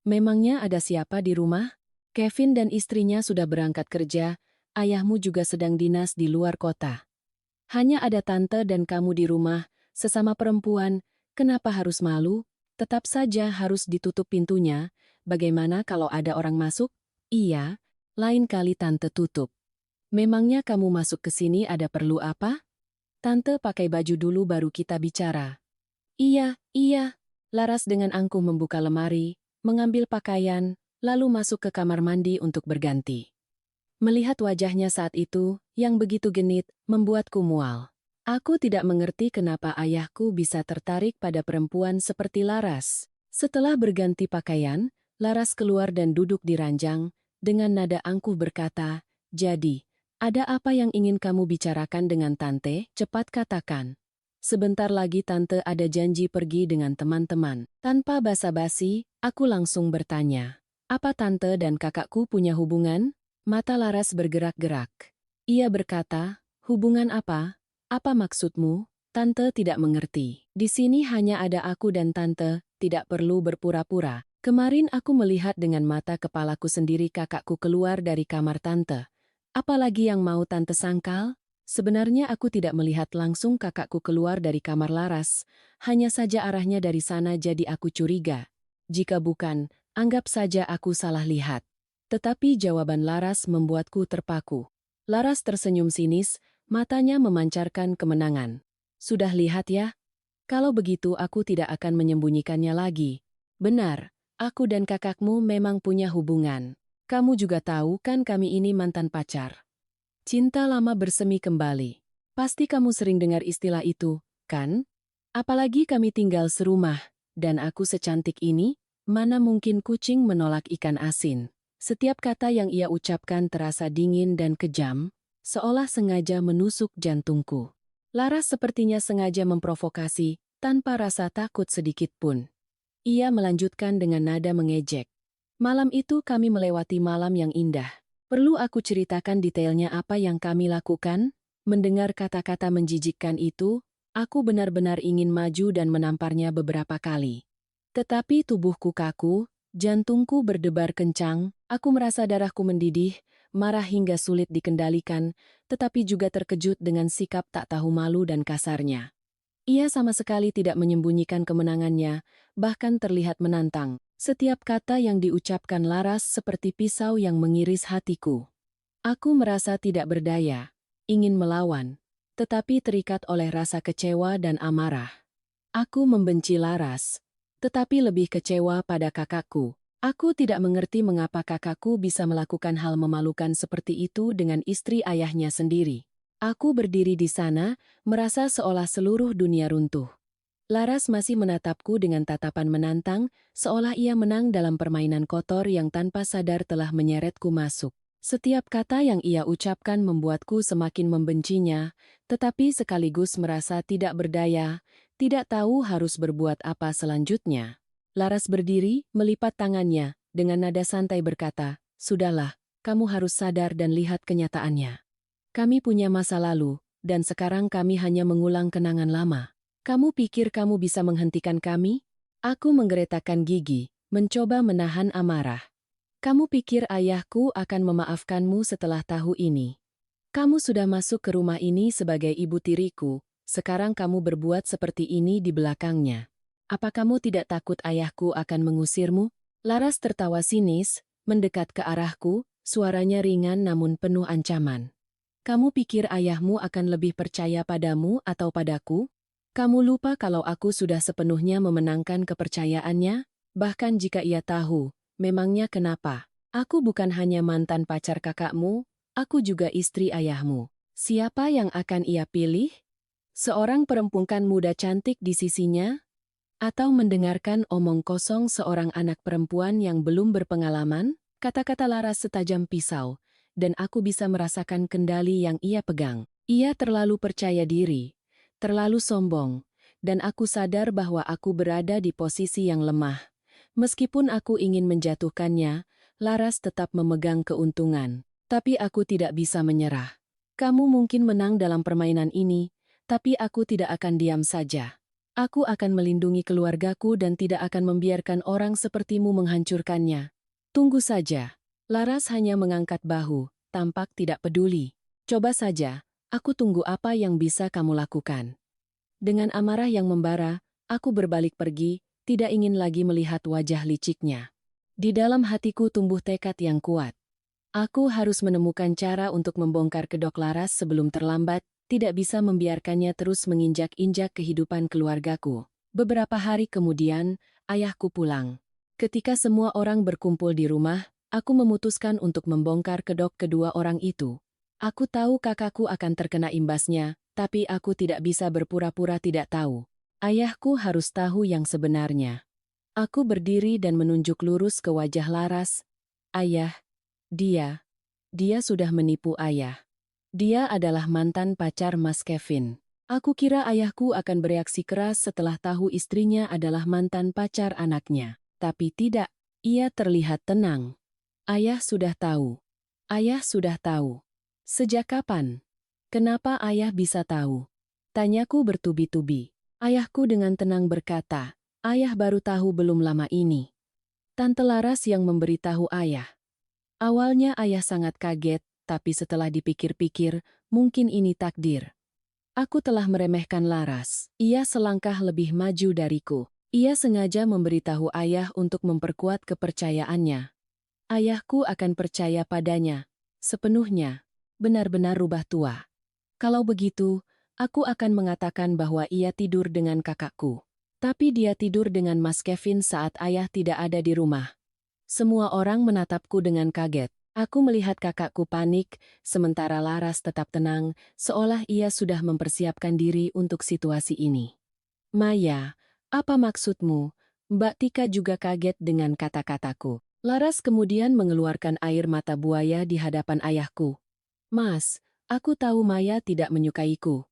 Memangnya ada siapa di rumah?" Kevin dan istrinya sudah berangkat kerja, ayahmu juga sedang dinas di luar kota. Hanya ada tante dan kamu di rumah, sesama perempuan, kenapa harus malu? Tetap saja harus ditutup pintunya, bagaimana kalau ada orang masuk? Iya, lain kali tante tutup. Memangnya kamu masuk ke sini ada perlu apa? Tante pakai baju dulu baru kita bicara. Iya, iya. Laras dengan angkuh membuka lemari, mengambil pakaian, lalu masuk ke kamar mandi untuk berganti. Melihat wajahnya saat itu, yang begitu genit, membuatku mual. Aku tidak mengerti kenapa ayahku bisa tertarik pada perempuan seperti Laras. Setelah berganti pakaian, Laras keluar dan duduk di ranjang, dengan nada angkuh berkata, "Jadi, ada apa yang ingin kamu bicarakan dengan Tante? Cepat katakan." Sebentar lagi Tante ada janji pergi dengan teman-teman. Tanpa basa-basi, aku langsung bertanya, "Apa Tante dan kakakku punya hubungan?" Mata Laras bergerak-gerak. Ia berkata, "Hubungan apa? Apa maksudmu?" Tante tidak mengerti. Di sini hanya ada aku dan Tante, tidak perlu berpura-pura. Kemarin aku melihat dengan mata kepalaku sendiri kakakku keluar dari kamar Tante. Apalagi yang mau Tante sangkal? Sebenarnya aku tidak melihat langsung kakakku keluar dari kamar Laras, hanya saja arahnya dari sana jadi aku curiga. Jika bukan, anggap saja aku salah lihat. Tetapi jawaban Laras membuatku terpaku. Laras tersenyum sinis, matanya memancarkan kemenangan. Sudah lihat ya? Kalau begitu aku tidak akan menyembunyikannya lagi. Benar, aku dan kakakmu memang punya hubungan. Kamu juga tahu kan kami ini mantan pacar. Cinta lama bersemi kembali. Pasti kamu sering dengar istilah itu, kan? Apalagi kami tinggal serumah, dan aku secantik ini, mana mungkin kucing menolak ikan asin. Setiap kata yang ia ucapkan terasa dingin dan kejam, seolah sengaja menusuk jantungku. Laras sepertinya sengaja memprovokasi, tanpa rasa takut sedikit pun. Ia melanjutkan dengan nada mengejek. Malam itu kami melewati malam yang indah. Perlu aku ceritakan detailnya apa yang kami lakukan? Mendengar kata-kata menjijikkan itu, aku benar-benar ingin maju dan menamparnya beberapa kali. Tetapi tubuhku kaku, jantungku berdebar kencang, aku merasa darahku mendidih, marah hingga sulit dikendalikan, tetapi juga terkejut dengan sikap tak tahu malu dan kasarnya. Ia sama sekali tidak menyembunyikan kemenangannya, bahkan terlihat menantang. Setiap kata yang diucapkan Laras seperti pisau yang mengiris hatiku. Aku merasa tidak berdaya, ingin melawan, tetapi terikat oleh rasa kecewa dan amarah. Aku membenci Laras, tetapi lebih kecewa pada kakakku. Aku tidak mengerti mengapa kakakku bisa melakukan hal memalukan seperti itu dengan istri ayahnya sendiri. Aku berdiri di sana, merasa seolah seluruh dunia runtuh. Laras masih menatapku dengan tatapan menantang, seolah ia menang dalam permainan kotor yang tanpa sadar telah menyeretku masuk. Setiap kata yang ia ucapkan membuatku semakin membencinya, tetapi sekaligus merasa tidak berdaya, tidak tahu harus berbuat apa selanjutnya. Laras berdiri, melipat tangannya, dengan nada santai berkata, "Sudahlah, kamu harus sadar dan lihat kenyataannya. Kami punya masa lalu, dan sekarang kami hanya mengulang kenangan lama. Kamu pikir kamu bisa menghentikan kami?" Aku menggeretakkan gigi, mencoba menahan amarah. "Kamu pikir ayahku akan memaafkanmu setelah tahu ini? Kamu sudah masuk ke rumah ini sebagai ibu tiriku, sekarang kamu berbuat seperti ini di belakangnya. Apa kamu tidak takut ayahku akan mengusirmu?" Laras tertawa sinis, mendekat ke arahku, suaranya ringan namun penuh ancaman. "Kamu pikir ayahmu akan lebih percaya padamu atau padaku? Kamu lupa kalau aku sudah sepenuhnya memenangkan kepercayaannya? Bahkan jika ia tahu, memangnya kenapa? Aku bukan hanya mantan pacar kakakmu, aku juga istri ayahmu. Siapa yang akan ia pilih? Seorang perempuan muda cantik di sisinya? Atau mendengarkan omong kosong seorang anak perempuan yang belum berpengalaman?" Kata-kata Laras setajam pisau, dan aku bisa merasakan kendali yang ia pegang. Ia terlalu percaya diri, terlalu sombong, dan aku sadar bahwa aku berada di posisi yang lemah. Meskipun aku ingin menjatuhkannya, Laras tetap memegang keuntungan. Tapi aku tidak bisa menyerah. Kamu mungkin menang dalam permainan ini, tapi aku tidak akan diam saja. Aku akan melindungi keluargaku dan tidak akan membiarkan orang sepertimu menghancurkannya. Tunggu saja. Laras hanya mengangkat bahu, tampak tidak peduli. Coba saja, aku tunggu apa yang bisa kamu lakukan. Dengan amarah yang membara, aku berbalik pergi, tidak ingin lagi melihat wajah liciknya. Di dalam hatiku tumbuh tekad yang kuat. Aku harus menemukan cara untuk membongkar kedok Laras sebelum terlambat, tidak bisa membiarkannya terus menginjak-injak kehidupan keluargaku. Beberapa hari kemudian, ayahku pulang. Ketika semua orang berkumpul di rumah, aku memutuskan untuk membongkar kedok kedua orang itu. Aku tahu kakakku akan terkena imbasnya, tapi aku tidak bisa berpura-pura tidak tahu. Ayahku harus tahu yang sebenarnya. Aku berdiri dan menunjuk lurus ke wajah Laras. Ayah, dia sudah menipu ayah. Dia adalah mantan pacar Mas Kevin. Aku kira ayahku akan bereaksi keras setelah tahu istrinya adalah mantan pacar anaknya. Tapi tidak, ia terlihat tenang. Ayah sudah tahu. Ayah sudah tahu. Sejak kapan? Kenapa ayah bisa tahu? Tanyaku bertubi-tubi. Ayahku dengan tenang berkata, ayah baru tahu belum lama ini. Tante Laras yang memberitahu ayah. Awalnya ayah sangat kaget, tapi setelah dipikir-pikir, mungkin ini takdir. Aku telah meremehkan Laras. Ia selangkah lebih maju dariku. Ia sengaja memberitahu ayah untuk memperkuat kepercayaannya. Ayahku akan percaya padanya. Sepenuhnya. Benar-benar rubah tua. Kalau begitu, aku akan mengatakan bahwa ia tidur dengan kakakku. Tapi dia tidur dengan Mas Kevin saat ayah tidak ada di rumah. Semua orang menatapku dengan kaget. Aku melihat kakakku panik, sementara Laras tetap tenang, seolah ia sudah mempersiapkan diri untuk situasi ini. Maya, apa maksudmu? Mbak Tika juga kaget dengan kata-kataku. Laras kemudian mengeluarkan air mata buaya di hadapan ayahku. Mas, aku tahu Maya tidak menyukaiku.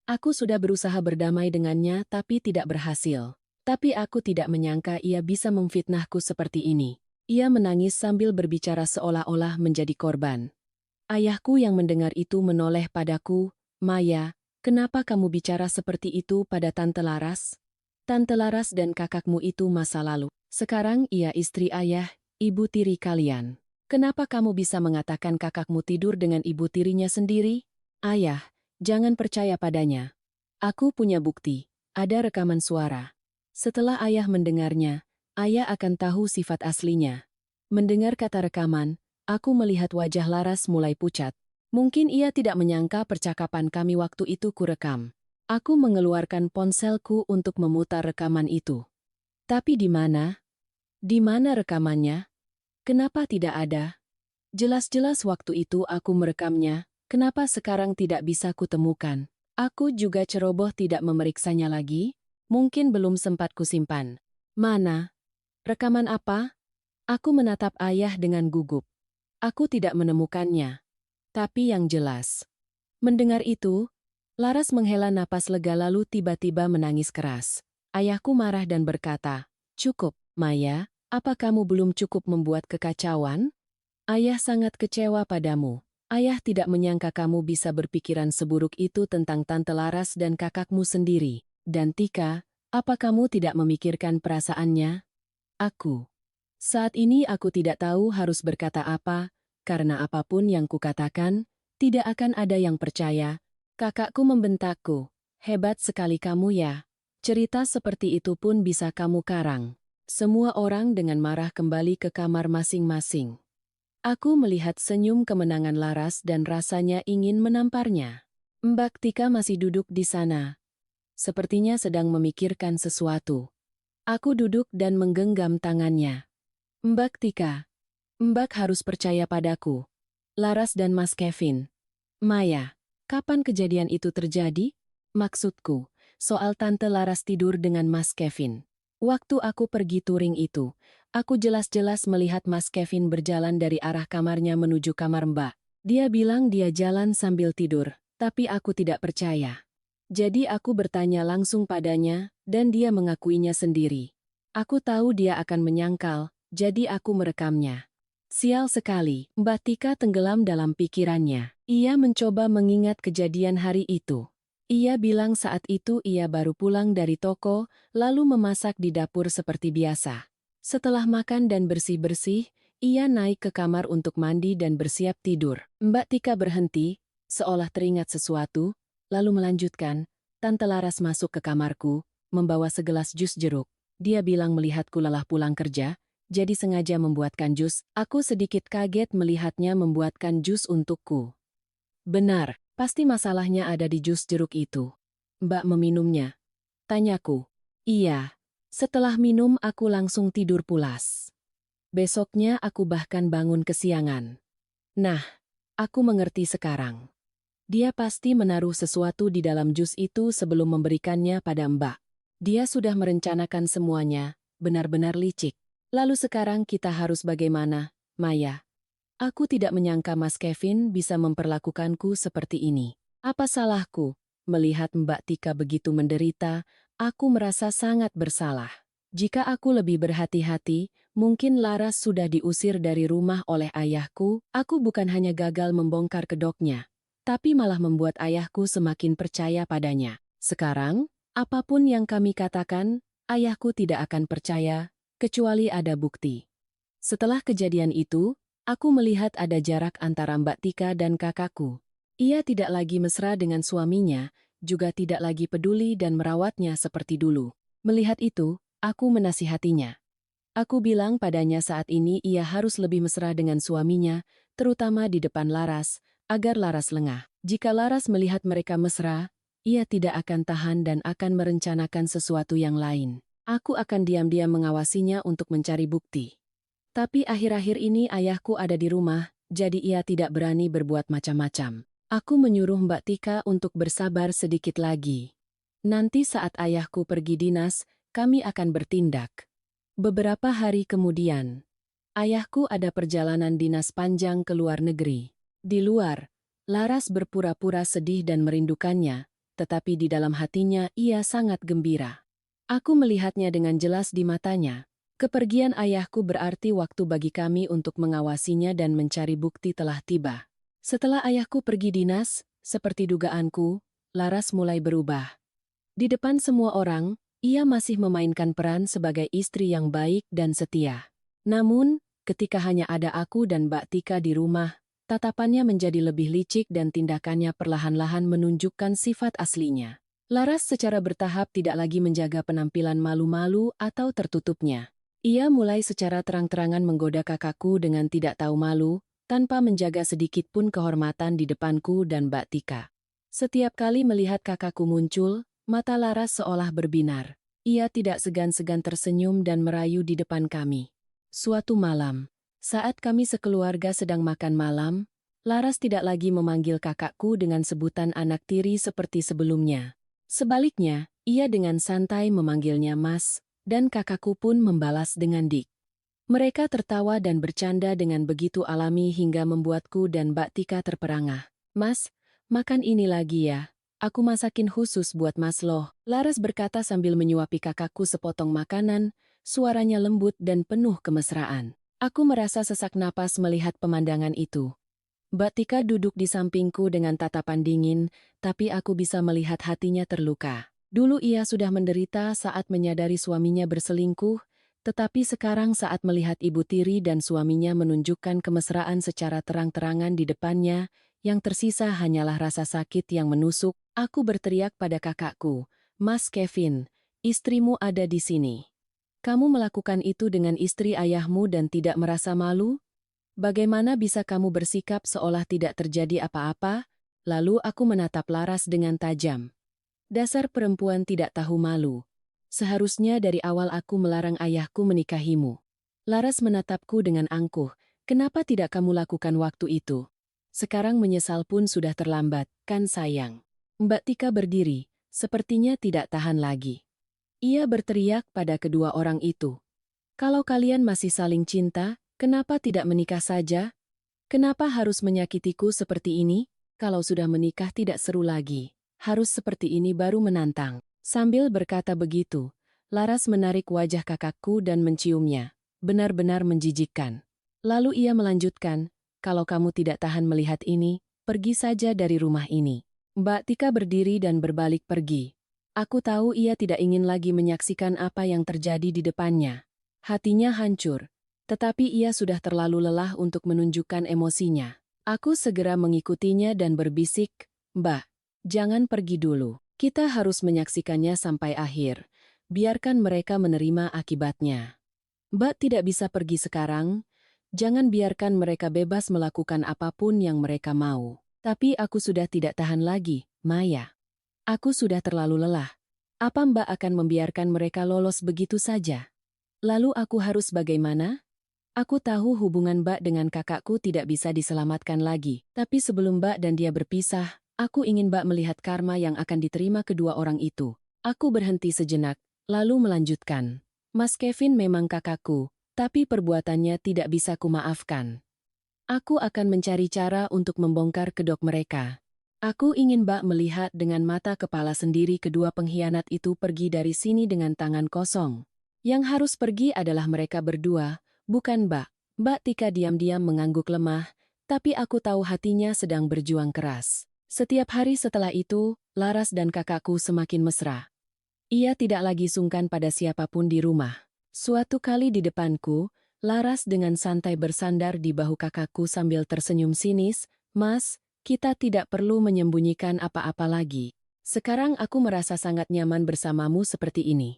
Aku sudah berusaha berdamai dengannya tapi tidak berhasil. Tapi aku tidak menyangka ia bisa memfitnahku seperti ini. Ia menangis sambil berbicara seolah-olah menjadi korban. Ayahku yang mendengar itu menoleh padaku, Maya, kenapa kamu bicara seperti itu pada Tante Laras? Tante Laras dan kakakmu itu masa lalu. Sekarang ia istri ayah, ibu tiri kalian. Kenapa kamu bisa mengatakan kakakmu tidur dengan ibu tirinya sendiri? Ayah, jangan percaya padanya. Aku punya bukti, ada rekaman suara. Setelah ayah mendengarnya, ayah akan tahu sifat aslinya. Mendengar kata rekaman, aku melihat wajah Laras mulai pucat. Mungkin ia tidak menyangka percakapan kami waktu itu kurekam. Aku mengeluarkan ponselku untuk memutar rekaman itu. Tapi di mana? Di mana rekamannya? Kenapa tidak ada? Jelas-jelas waktu itu aku merekamnya, kenapa sekarang tidak bisa kutemukan? Aku juga ceroboh tidak memeriksanya lagi? Mungkin belum sempat kusimpan. Mana? Rekaman apa? Aku menatap ayah dengan gugup. Aku tidak menemukannya. Tapi yang jelas. Mendengar itu, Laras menghela napas lega lalu tiba-tiba menangis keras. Ayahku marah dan berkata, "Cukup, Maya, apa kamu belum cukup membuat kekacauan? Ayah sangat kecewa padamu. Ayah tidak menyangka kamu bisa berpikiran seburuk itu tentang Tante Laras dan kakakmu sendiri. Dan Tika, apa kamu tidak memikirkan perasaannya?" Aku. Saat ini aku tidak tahu harus berkata apa, karena apapun yang kukatakan, tidak akan ada yang percaya. Kakakku membentakku. Hebat sekali kamu ya. Cerita seperti itu pun bisa kamu karang. Semua orang dengan marah kembali ke kamar masing-masing. Aku melihat senyum kemenangan Laras dan rasanya ingin menamparnya. Mbak Tika masih duduk di sana. Sepertinya sedang memikirkan sesuatu. Aku duduk dan menggenggam tangannya. Mbak Tika, Mbak harus percaya padaku. Laras dan Mas Kevin. Maya, kapan kejadian itu terjadi? Maksudku, soal Tante Laras tidur dengan Mas Kevin. Waktu aku pergi touring itu, aku jelas-jelas melihat Mas Kevin berjalan dari arah kamarnya menuju kamar Mbak. Dia bilang dia jalan sambil tidur, tapi aku tidak percaya. Jadi aku bertanya langsung padanya, dan dia mengakuinya sendiri. Aku tahu dia akan menyangkal, jadi aku merekamnya. Sial sekali, Mbak Tika tenggelam dalam pikirannya. Ia mencoba mengingat kejadian hari itu. Ia bilang saat itu ia baru pulang dari toko, lalu memasak di dapur seperti biasa. Setelah makan dan bersih-bersih, ia naik ke kamar untuk mandi dan bersiap tidur. Mbak Tika berhenti, seolah teringat sesuatu, lalu melanjutkan, Tante Laras masuk ke kamarku, membawa segelas jus jeruk. Dia bilang melihatku lelah pulang kerja, jadi sengaja membuatkan jus. Aku sedikit kaget melihatnya membuatkan jus untukku. Benar, pasti masalahnya ada di jus jeruk itu. Mbak meminumnya. Tanyaku. Iya. Setelah minum aku langsung tidur pulas. Besoknya aku bahkan bangun kesiangan. Nah, aku mengerti sekarang. Dia pasti menaruh sesuatu di dalam jus itu sebelum memberikannya pada Mbak. Dia sudah merencanakan semuanya, benar-benar licik. Lalu sekarang kita harus bagaimana, Maya? Aku tidak menyangka Mas Kevin bisa memperlakukanku seperti ini. Apa salahku? Melihat Mbak Tika begitu menderita, aku merasa sangat bersalah. Jika aku lebih berhati-hati, mungkin Laras sudah diusir dari rumah oleh ayahku. Aku bukan hanya gagal membongkar kedoknya, tapi malah membuat ayahku semakin percaya padanya. Sekarang, apapun yang kami katakan, ayahku tidak akan percaya, kecuali ada bukti. Setelah kejadian itu, aku melihat ada jarak antara Mbak Tika dan kakakku. Ia tidak lagi mesra dengan suaminya, juga tidak lagi peduli dan merawatnya seperti dulu. Melihat itu, aku menasihatinya. Aku bilang padanya saat ini ia harus lebih mesra dengan suaminya, terutama di depan Laras, agar Laras lengah. Jika Laras melihat mereka mesra, ia tidak akan tahan dan akan merencanakan sesuatu yang lain. Aku akan diam-diam mengawasinya untuk mencari bukti. Tapi akhir-akhir ini ayahku ada di rumah, jadi ia tidak berani berbuat macam-macam. Aku menyuruh Mbak Tika untuk bersabar sedikit lagi. Nanti saat ayahku pergi dinas, kami akan bertindak. Beberapa hari kemudian, ayahku ada perjalanan dinas panjang ke luar negeri. Di luar, Laras berpura-pura sedih dan merindukannya, tetapi di dalam hatinya ia sangat gembira. Aku melihatnya dengan jelas di matanya. Kepergian ayahku berarti waktu bagi kami untuk mengawasinya dan mencari bukti telah tiba. Setelah ayahku pergi dinas, seperti dugaanku, Laras mulai berubah. Di depan semua orang, ia masih memainkan peran sebagai istri yang baik dan setia. Namun, ketika hanya ada aku dan Mbak Tika di rumah, tatapannya menjadi lebih licik dan tindakannya perlahan-lahan menunjukkan sifat aslinya. Laras secara bertahap tidak lagi menjaga penampilan malu-malu atau tertutupnya. Ia mulai secara terang-terangan menggoda kakakku dengan tidak tahu malu, tanpa menjaga sedikit pun kehormatan di depanku dan Mbak Tika. Setiap kali melihat kakakku muncul, mata Laras seolah berbinar. Ia tidak segan-segan tersenyum dan merayu di depan kami. Suatu malam, saat kami sekeluarga sedang makan malam, Laras tidak lagi memanggil kakakku dengan sebutan anak tiri seperti sebelumnya. Sebaliknya, ia dengan santai memanggilnya Mas, dan kakakku pun membalas dengan Dik. Mereka tertawa dan bercanda dengan begitu alami hingga membuatku dan Mbak Tika terperangah. Mas, makan ini lagi ya. Aku masakin khusus buat Mas loh. Laras berkata sambil menyuapi kakakku sepotong makanan, suaranya lembut dan penuh kemesraan. Aku merasa sesak napas melihat pemandangan itu. Mbak Tika duduk di sampingku dengan tatapan dingin, tapi aku bisa melihat hatinya terluka. Dulu ia sudah menderita saat menyadari suaminya berselingkuh, tetapi sekarang saat melihat ibu tiri dan suaminya menunjukkan kemesraan secara terang-terangan di depannya, yang tersisa hanyalah rasa sakit yang menusuk. Aku berteriak pada kakakku, Mas Kevin, istrimu ada di sini. Kamu melakukan itu dengan istri ayahmu dan tidak merasa malu? Bagaimana bisa kamu bersikap seolah tidak terjadi apa-apa? Lalu aku menatap Laras dengan tajam. Dasar perempuan tidak tahu malu. Seharusnya dari awal aku melarang ayahku menikahimu. Laras menatapku dengan angkuh. Kenapa tidak kamu lakukan waktu itu? Sekarang menyesal pun sudah terlambat, kan sayang. Mbak Tika berdiri, sepertinya tidak tahan lagi. Ia berteriak pada kedua orang itu. Kalau kalian masih saling cinta, kenapa tidak menikah saja? Kenapa harus menyakitiku seperti ini? Kalau sudah menikah tidak seru lagi. harus seperti ini baru menantang. Sambil berkata begitu, Laras menarik wajah kakakku dan menciumnya. Benar-benar menjijikkan. Lalu ia melanjutkan, kalau kamu tidak tahan melihat ini, pergi saja dari rumah ini. Mbak Tika berdiri dan berbalik pergi. Aku tahu ia tidak ingin lagi menyaksikan apa yang terjadi di depannya. Hatinya hancur, tetapi ia sudah terlalu lelah untuk menunjukkan emosinya. Aku segera mengikutinya dan berbisik, Mbak, jangan pergi dulu. Kita harus menyaksikannya sampai akhir. Biarkan mereka menerima akibatnya. Mbak tidak bisa pergi sekarang. Jangan biarkan mereka bebas melakukan apapun yang mereka mau. Tapi aku sudah tidak tahan lagi, Maya. Aku sudah terlalu lelah. Apa Mbak akan membiarkan mereka lolos begitu saja? Lalu aku harus bagaimana? Aku tahu hubungan Mbak dengan kakakku tidak bisa diselamatkan lagi. Tapi sebelum Mbak dan dia berpisah, aku ingin Mbak melihat karma yang akan diterima kedua orang itu. Aku berhenti sejenak, lalu melanjutkan. Mas Kevin memang kakakku, tapi perbuatannya tidak bisa kumaafkan. Aku akan mencari cara untuk membongkar kedok mereka. Aku ingin Mbak melihat dengan mata kepala sendiri kedua pengkhianat itu pergi dari sini dengan tangan kosong. Yang harus pergi adalah mereka berdua, bukan Mbak. Mbak Tika diam-diam mengangguk lemah, tapi aku tahu hatinya sedang berjuang keras. Setiap hari setelah itu, Laras dan kakakku semakin mesra. Ia tidak lagi sungkan pada siapapun di rumah. Suatu kali di depanku, Laras dengan santai bersandar di bahu kakakku sambil tersenyum sinis, Mas, kita tidak perlu menyembunyikan apa-apa lagi. Sekarang aku merasa sangat nyaman bersamamu seperti ini.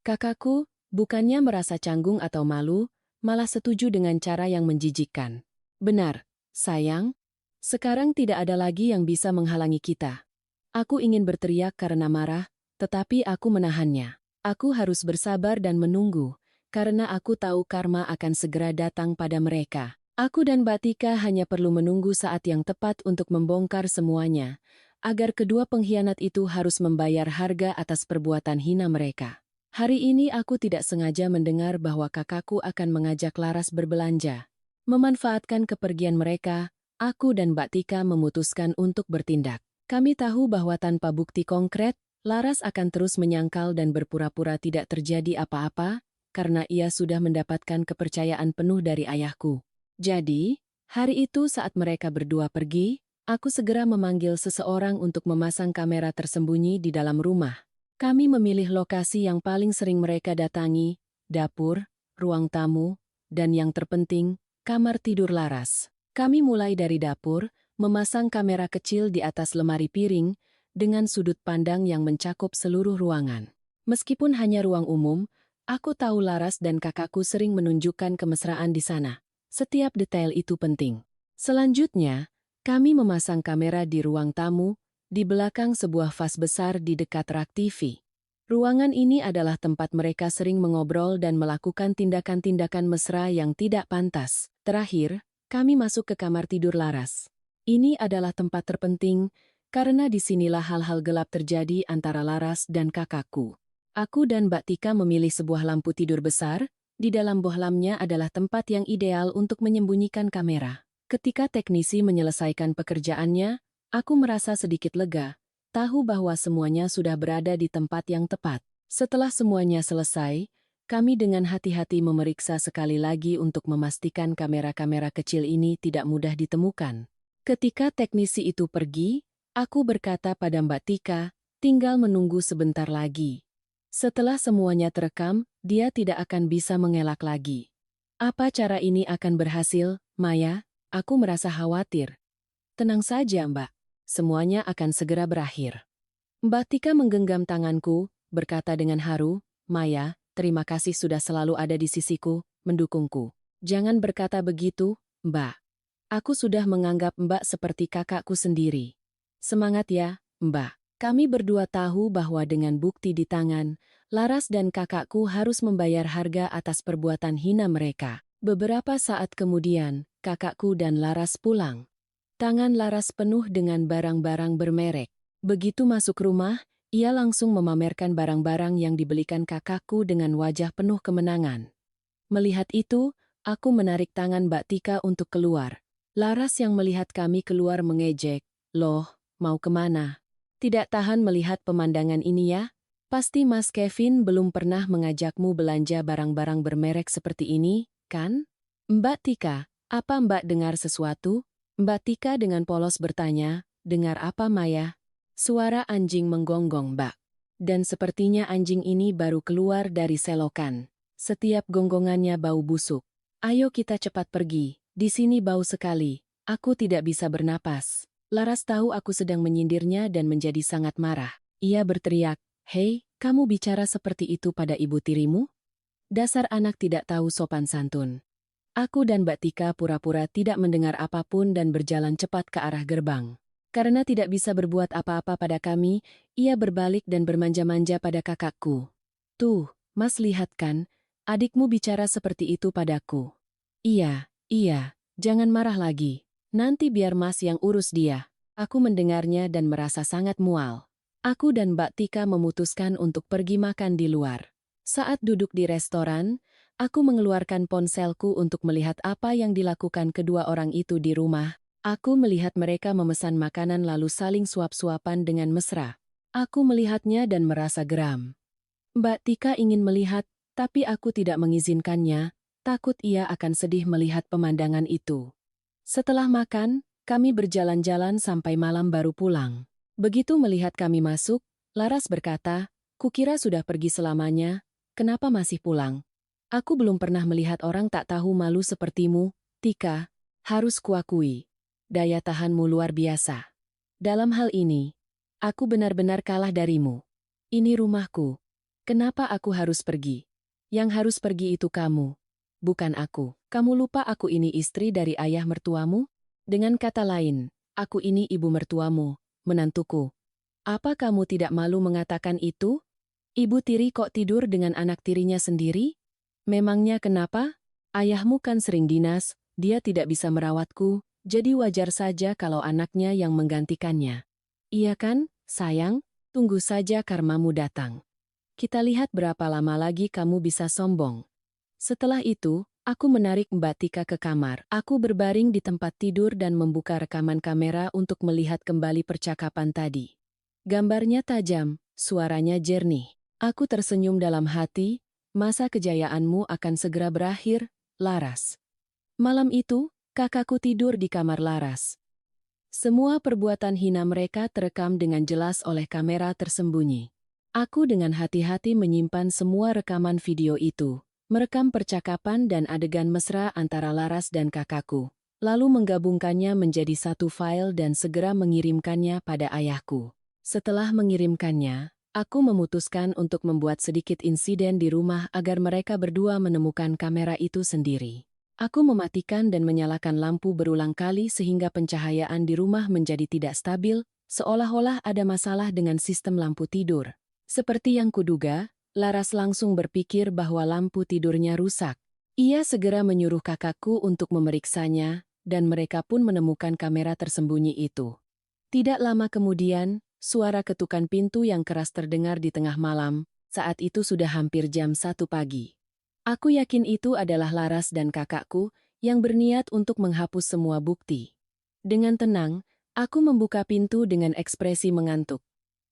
Kakakku, bukannya merasa canggung atau malu, malah setuju dengan cara yang menjijikkan. Benar, sayang. Sekarang tidak ada lagi yang bisa menghalangi kita. Aku ingin berteriak karena marah, tetapi aku menahannya. Aku harus bersabar dan menunggu, karena aku tahu karma akan segera datang pada mereka. Aku dan Mbak Tika hanya perlu menunggu saat yang tepat untuk membongkar semuanya, agar kedua pengkhianat itu harus membayar harga atas perbuatan hina mereka. Hari ini aku tidak sengaja mendengar bahwa kakakku akan mengajak Laras berbelanja. Memanfaatkan kepergian mereka, aku dan Mbak Tika memutuskan untuk bertindak. Kami tahu bahwa tanpa bukti konkret, Laras akan terus menyangkal dan berpura-pura tidak terjadi apa-apa, karena ia sudah mendapatkan kepercayaan penuh dari ayahku. Jadi, hari itu saat mereka berdua pergi, aku segera memanggil seseorang untuk memasang kamera tersembunyi di dalam rumah. Kami memilih lokasi yang paling sering mereka datangi, dapur, ruang tamu, dan yang terpenting, kamar tidur Laras. Kami mulai dari dapur, memasang kamera kecil di atas lemari piring, dengan sudut pandang yang mencakup seluruh ruangan. Meskipun hanya ruang umum, aku tahu Laras dan kakakku sering menunjukkan kemesraan di sana. Setiap detail itu penting. Selanjutnya, kami memasang kamera di ruang tamu, di belakang sebuah vas besar di dekat rak TV. Ruangan ini adalah tempat mereka sering mengobrol dan melakukan tindakan-tindakan mesra yang tidak pantas. Terakhir, kami masuk ke kamar tidur Laras. Ini adalah tempat terpenting, karena disinilah hal-hal gelap terjadi antara Laras dan kakakku. Aku dan Mbak Tika memilih sebuah lampu tidur besar. Di dalam bohlamnya adalah tempat yang ideal untuk menyembunyikan kamera. Ketika teknisi menyelesaikan pekerjaannya, aku merasa sedikit lega, tahu bahwa semuanya sudah berada di tempat yang tepat. Setelah semuanya selesai, kami dengan hati-hati memeriksa sekali lagi untuk memastikan kamera-kamera kecil ini tidak mudah ditemukan. Ketika teknisi itu pergi, aku berkata pada Mbak Tika, tinggal menunggu sebentar lagi. Setelah semuanya terekam, dia tidak akan bisa mengelak lagi. Apa cara ini akan berhasil, Maya? Aku merasa khawatir. Tenang saja, Mbak. Semuanya akan segera berakhir. Mbak Tika menggenggam tanganku, berkata dengan haru, Maya, terima kasih sudah selalu ada di sisiku, mendukungku. Jangan berkata begitu, Mbak. Aku sudah menganggap Mbak seperti kakakku sendiri. Semangat ya, Mbak. Kami berdua tahu bahwa dengan bukti di tangan, Laras dan kakakku harus membayar harga atas perbuatan hina mereka. Beberapa saat kemudian, kakakku dan Laras pulang. Tangan Laras penuh dengan barang-barang bermerek. Begitu masuk rumah, ia langsung memamerkan barang-barang yang dibelikan kakakku dengan wajah penuh kemenangan. Melihat itu, aku menarik tangan Mbak Tika untuk keluar. Laras yang melihat kami keluar mengejek, "Loh, mau kemana?" Tidak tahan melihat pemandangan ini ya? Pasti Mas Kevin belum pernah mengajakmu belanja barang-barang bermerek seperti ini, kan? Mbak Tika, apa Mbak dengar sesuatu? Mbak Tika dengan polos bertanya, dengar apa Maya? Suara anjing menggonggong Mbak. Dan sepertinya anjing ini baru keluar dari selokan. Setiap gonggongannya bau busuk. Ayo kita cepat pergi, di sini bau sekali, aku tidak bisa bernapas. Laras tahu aku sedang menyindirnya dan menjadi sangat marah. Ia berteriak, hei, kamu bicara seperti itu pada ibu tirimu? Dasar anak tidak tahu sopan santun. Aku dan Mbak Tika pura-pura tidak mendengar apapun dan berjalan cepat ke arah gerbang. Karena tidak bisa berbuat apa-apa pada kami, ia berbalik dan bermanja-manja pada kakakku. Tuh, Mas lihat kan, adikmu bicara seperti itu padaku. Iya, jangan marah lagi. Nanti biar Mas yang urus dia. Aku mendengarnya dan merasa sangat mual. Aku dan Mbak Tika memutuskan untuk pergi makan di luar. Saat duduk di restoran, aku mengeluarkan ponselku untuk melihat apa yang dilakukan kedua orang itu di rumah. Aku melihat mereka memesan makanan lalu saling suap-suapan dengan mesra. Aku melihatnya dan merasa geram. Mbak Tika ingin melihat, tapi aku tidak mengizinkannya, takut ia akan sedih melihat pemandangan itu. Setelah makan, kami berjalan-jalan sampai malam baru pulang. Begitu melihat kami masuk, Laras berkata, kukira sudah pergi selamanya, kenapa masih pulang? Aku belum pernah melihat orang tak tahu malu sepertimu, Tika, harus kuakui. Daya tahanmu luar biasa. Dalam hal ini, aku benar-benar kalah darimu. Ini rumahku. Kenapa aku harus pergi? Yang harus pergi itu kamu, bukan aku. Kamu lupa aku ini istri dari ayah mertuamu? Dengan kata lain, aku ini ibu mertuamu, menantuku. Apa kamu tidak malu mengatakan itu? Ibu tiri kok tidur dengan anak tirinya sendiri? Memangnya kenapa? Ayahmu kan sering dinas, dia tidak bisa merawatku, jadi wajar saja kalau anaknya yang menggantikannya. Iya kan, sayang? Tunggu saja karmamu datang. Kita lihat berapa lama lagi kamu bisa sombong. Setelah itu, aku menarik Mbak Tika ke kamar. Aku berbaring di tempat tidur dan membuka rekaman kamera untuk melihat kembali percakapan tadi. Gambarnya tajam, suaranya jernih. Aku tersenyum dalam hati, masa kejayaanmu akan segera berakhir, Laras. Malam itu, kakakku tidur di kamar Laras. Semua perbuatan hina mereka terekam dengan jelas oleh kamera tersembunyi. Aku dengan hati-hati menyimpan semua rekaman video itu, merekam percakapan dan adegan mesra antara Laras dan kakakku, lalu menggabungkannya menjadi satu file dan segera mengirimkannya pada ayahku. Setelah mengirimkannya, aku memutuskan untuk membuat sedikit insiden di rumah agar mereka berdua menemukan kamera itu sendiri. Aku mematikan dan menyalakan lampu berulang kali sehingga pencahayaan di rumah menjadi tidak stabil, seolah-olah ada masalah dengan sistem lampu tidur. Seperti yang kuduga, Laras langsung berpikir bahwa lampu tidurnya rusak. Ia segera menyuruh kakakku untuk memeriksanya, dan mereka pun menemukan kamera tersembunyi itu. Tidak lama kemudian, suara ketukan pintu yang keras terdengar di tengah malam, saat itu sudah hampir jam 1 pagi. Aku yakin itu adalah Laras dan kakakku yang berniat untuk menghapus semua bukti. Dengan tenang, aku membuka pintu dengan ekspresi mengantuk.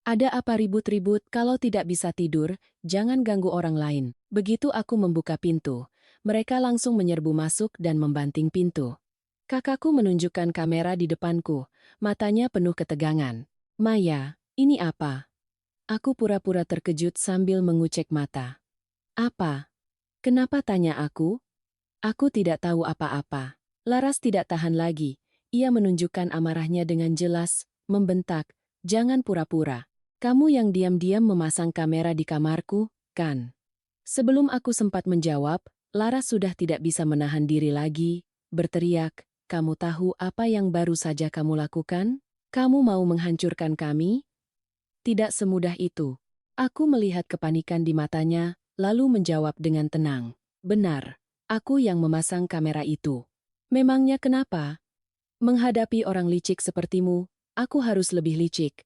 Ada apa ribut-ribut kalau tidak bisa tidur, jangan ganggu orang lain. Begitu aku membuka pintu, mereka langsung menyerbu masuk dan membanting pintu. Kakakku menunjukkan kamera di depanku, matanya penuh ketegangan. Maya, ini apa? Aku pura-pura terkejut sambil mengucek mata. Apa? Kenapa tanya aku? Aku tidak tahu apa-apa. Laras tidak tahan lagi. Ia menunjukkan amarahnya dengan jelas, membentak, jangan pura-pura. Kamu yang diam-diam memasang kamera di kamarku, kan? Sebelum aku sempat menjawab, Laras sudah tidak bisa menahan diri lagi, berteriak, kamu tahu apa yang baru saja kamu lakukan? Kamu mau menghancurkan kami? Tidak semudah itu. Aku melihat kepanikan di matanya, lalu menjawab dengan tenang. Benar, aku yang memasang kamera itu. Memangnya kenapa? Menghadapi orang licik sepertimu, aku harus lebih licik.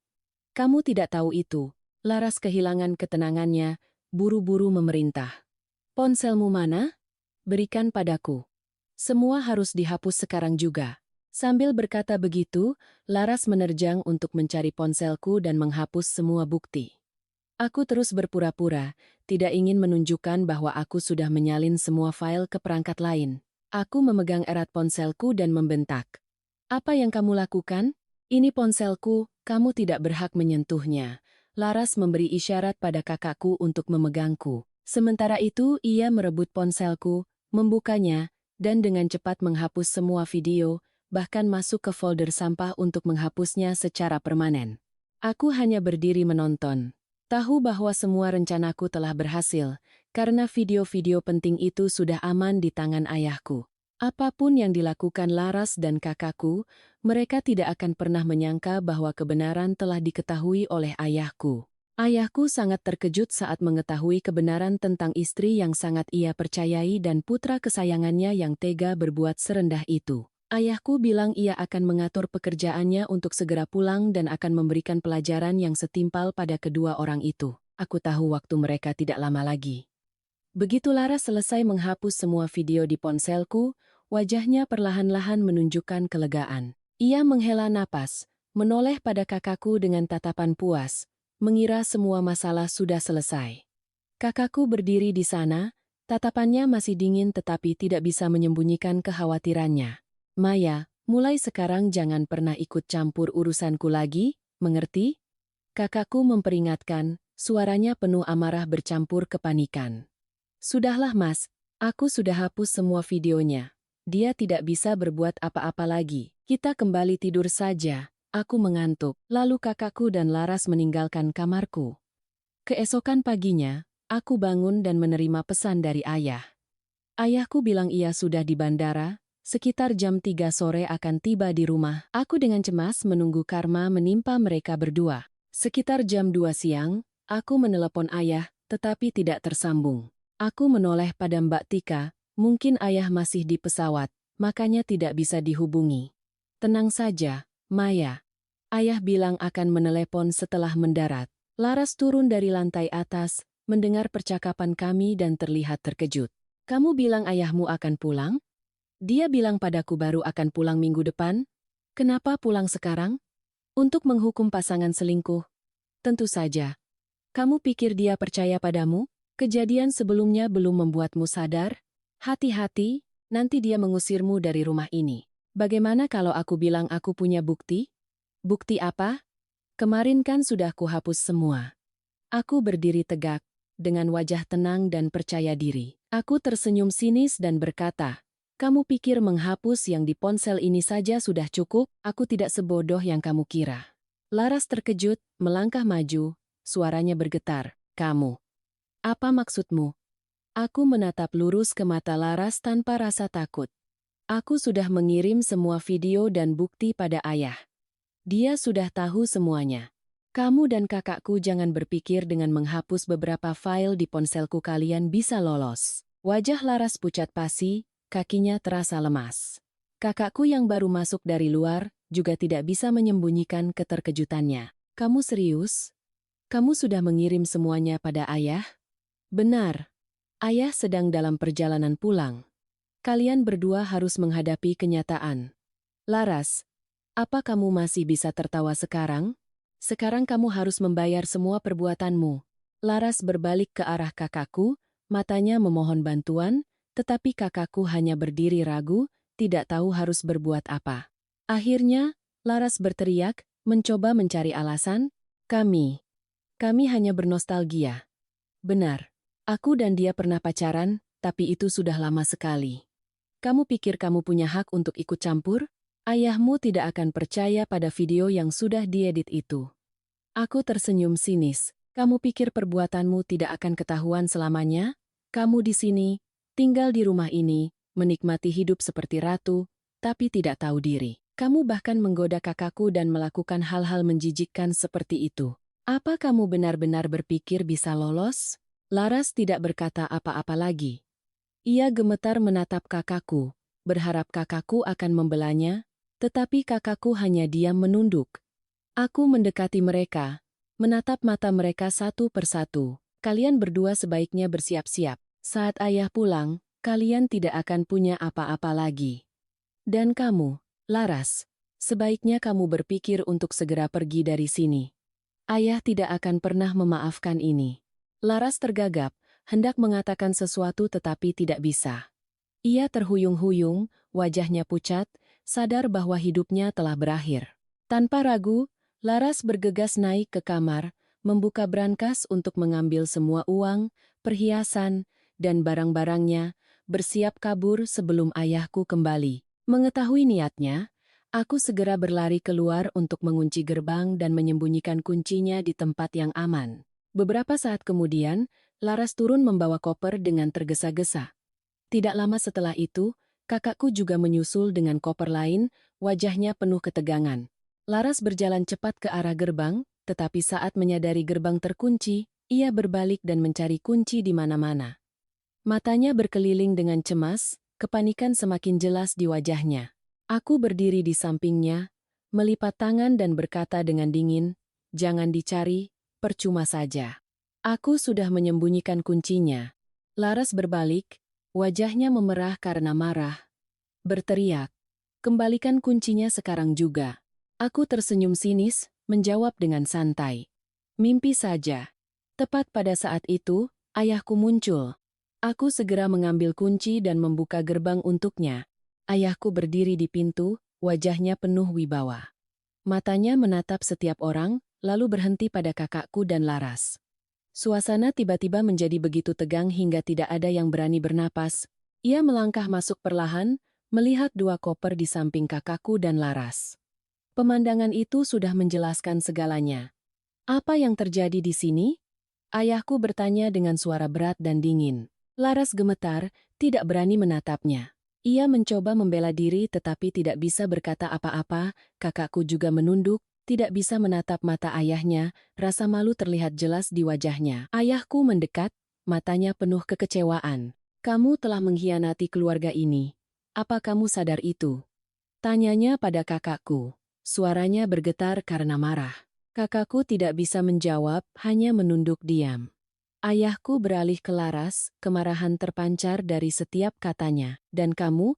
Kamu tidak tahu itu. Laras kehilangan ketenangannya, buru-buru memerintah. Ponselmu mana? Berikan padaku. Semua harus dihapus sekarang juga. Sambil berkata begitu, Laras menerjang untuk mencari ponselku dan menghapus semua bukti. Aku terus berpura-pura, tidak ingin menunjukkan bahwa aku sudah menyalin semua file ke perangkat lain. Aku memegang erat ponselku dan membentak. Apa yang kamu lakukan? Ini ponselku, kamu tidak berhak menyentuhnya. Laras memberi isyarat pada kakakku untuk memegangku. Sementara itu, ia merebut ponselku, membukanya, dan dengan cepat menghapus semua video, bahkan masuk ke folder sampah untuk menghapusnya secara permanen. Aku hanya berdiri menonton. Tahu bahwa semua rencanaku telah berhasil, karena video-video penting itu sudah aman di tangan ayahku. Apapun yang dilakukan Laras dan kakakku, mereka tidak akan pernah menyangka bahwa kebenaran telah diketahui oleh ayahku. Ayahku sangat terkejut saat mengetahui kebenaran tentang istri yang sangat ia percayai dan putra kesayangannya yang tega berbuat serendah itu. Ayahku bilang ia akan mengatur pekerjaannya untuk segera pulang dan akan memberikan pelajaran yang setimpal pada kedua orang itu. Aku tahu waktu mereka tidak lama lagi. Begitu Laras selesai menghapus semua video di ponselku, wajahnya perlahan-lahan menunjukkan kelegaan. Ia menghela napas, menoleh pada kakakku dengan tatapan puas, mengira semua masalah sudah selesai. Kakakku berdiri di sana, tatapannya masih dingin tetapi tidak bisa menyembunyikan kekhawatirannya. Maya, mulai sekarang jangan pernah ikut campur urusanku lagi, mengerti? Kakakku memperingatkan, suaranya penuh amarah bercampur kepanikan. Sudahlah mas, aku sudah hapus semua videonya. Dia tidak bisa berbuat apa-apa lagi. Kita kembali tidur saja. Aku mengantuk. Lalu kakakku dan Laras meninggalkan kamarku. Keesokan paginya, aku bangun dan menerima pesan dari ayah. Ayahku bilang ia sudah di bandara, sekitar jam 3 sore akan tiba di rumah. Aku dengan cemas menunggu karma menimpa mereka berdua. Sekitar jam 2 siang, aku menelepon ayah, tetapi tidak tersambung. Aku menoleh pada Mbak Tika, mungkin ayah masih di pesawat, makanya tidak bisa dihubungi. Tenang saja, Maya. Ayah bilang akan menelepon setelah mendarat. Laras turun dari lantai atas, mendengar percakapan kami dan terlihat terkejut. Kamu bilang ayahmu akan pulang? Dia bilang padaku baru akan pulang minggu depan. Kenapa pulang sekarang? Untuk menghukum pasangan selingkuh. Tentu saja. Kamu pikir dia percaya padamu? Kejadian sebelumnya belum membuatmu sadar? Hati-hati, nanti dia mengusirmu dari rumah ini. Bagaimana kalau aku bilang aku punya bukti? Bukti apa? Kemarin kan sudah kuhapus semua. Aku berdiri tegak, dengan wajah tenang dan percaya diri. Aku tersenyum sinis dan berkata, kamu pikir menghapus yang di ponsel ini saja sudah cukup? Aku tidak sebodoh yang kamu kira. Laras terkejut, melangkah maju, suaranya bergetar. Kamu. Apa maksudmu? Aku menatap lurus ke mata Laras tanpa rasa takut. Aku sudah mengirim semua video dan bukti pada ayah. Dia sudah tahu semuanya. Kamu dan kakakku jangan berpikir dengan menghapus beberapa file di ponselku kalian bisa lolos. Wajah Laras pucat pasi, kakinya terasa lemas. Kakakku yang baru masuk dari luar juga tidak bisa menyembunyikan keterkejutannya. Kamu serius? Kamu sudah mengirim semuanya pada ayah? Benar. Ayah sedang dalam perjalanan pulang. Kalian berdua harus menghadapi kenyataan. Laras, apa kamu masih bisa tertawa sekarang? Sekarang kamu harus membayar semua perbuatanmu. Laras berbalik ke arah kakakku, matanya memohon bantuan, tetapi kakakku hanya berdiri ragu, tidak tahu harus berbuat apa. Akhirnya, Laras berteriak, mencoba mencari alasan, kami hanya bernostalgia. Benar, aku dan dia pernah pacaran, tapi itu sudah lama sekali. Kamu pikir kamu punya hak untuk ikut campur? Ayahmu tidak akan percaya pada video yang sudah diedit itu. Aku tersenyum sinis. Kamu pikir perbuatanmu tidak akan ketahuan selamanya? Kamu di sini, tinggal di rumah ini, menikmati hidup seperti ratu, tapi tidak tahu diri. Kamu bahkan menggoda kakakku dan melakukan hal-hal menjijikkan seperti itu. Apa kamu benar-benar berpikir bisa lolos? Laras tidak berkata apa-apa lagi. Ia gemetar menatap kakakku, berharap kakakku akan membelanya, tetapi kakakku hanya diam menunduk. Aku mendekati mereka, menatap mata mereka satu persatu. Kalian berdua sebaiknya bersiap-siap. Saat ayah pulang, kalian tidak akan punya apa-apa lagi. Dan kamu, Laras, sebaiknya kamu berpikir untuk segera pergi dari sini. Ayah tidak akan pernah memaafkan ini. Laras tergagap, hendak mengatakan sesuatu tetapi tidak bisa. Ia terhuyung-huyung, wajahnya pucat, sadar bahwa hidupnya telah berakhir. Tanpa ragu, Laras bergegas naik ke kamar, membuka brankas untuk mengambil semua uang, perhiasan, dan barang-barangnya, bersiap kabur sebelum ayahku kembali. Mengetahui niatnya, aku segera berlari keluar untuk mengunci gerbang dan menyembunyikan kuncinya di tempat yang aman. Beberapa saat kemudian, Laras turun membawa koper dengan tergesa-gesa. Tidak lama setelah itu, kakakku juga menyusul dengan koper lain, wajahnya penuh ketegangan. Laras berjalan cepat ke arah gerbang, tetapi saat menyadari gerbang terkunci, ia berbalik dan mencari kunci di mana-mana. Matanya berkeliling dengan cemas, kepanikan semakin jelas di wajahnya. Aku berdiri di sampingnya, melipat tangan dan berkata dengan dingin, "Jangan dicari, percuma saja. Aku sudah menyembunyikan kuncinya." Laras berbalik, wajahnya memerah karena marah. Berteriak, "Kembalikan kuncinya sekarang juga." Aku tersenyum sinis, menjawab dengan santai, "Mimpi saja." Tepat pada saat itu, ayahku muncul. Aku segera mengambil kunci dan membuka gerbang untuknya. Ayahku berdiri di pintu, wajahnya penuh wibawa. Matanya menatap setiap orang, lalu berhenti pada kakakku dan Laras. Suasana tiba-tiba menjadi begitu tegang hingga tidak ada yang berani bernapas. Ia melangkah masuk perlahan, melihat dua koper di samping kakakku dan Laras. Pemandangan itu sudah menjelaskan segalanya. "Apa yang terjadi di sini?" Ayahku bertanya dengan suara berat dan dingin. Laras gemetar, tidak berani menatapnya. Ia mencoba membela diri tetapi tidak bisa berkata apa-apa, kakakku juga menunduk, tidak bisa menatap mata ayahnya, rasa malu terlihat jelas di wajahnya. Ayahku mendekat, matanya penuh kekecewaan. "Kamu telah mengkhianati keluarga ini. Apa kamu sadar itu?" Tanyanya pada kakakku. Suaranya bergetar karena marah. Kakakku tidak bisa menjawab, hanya menunduk diam. Ayahku beralih ke Laras, kemarahan terpancar dari setiap katanya. "Dan kamu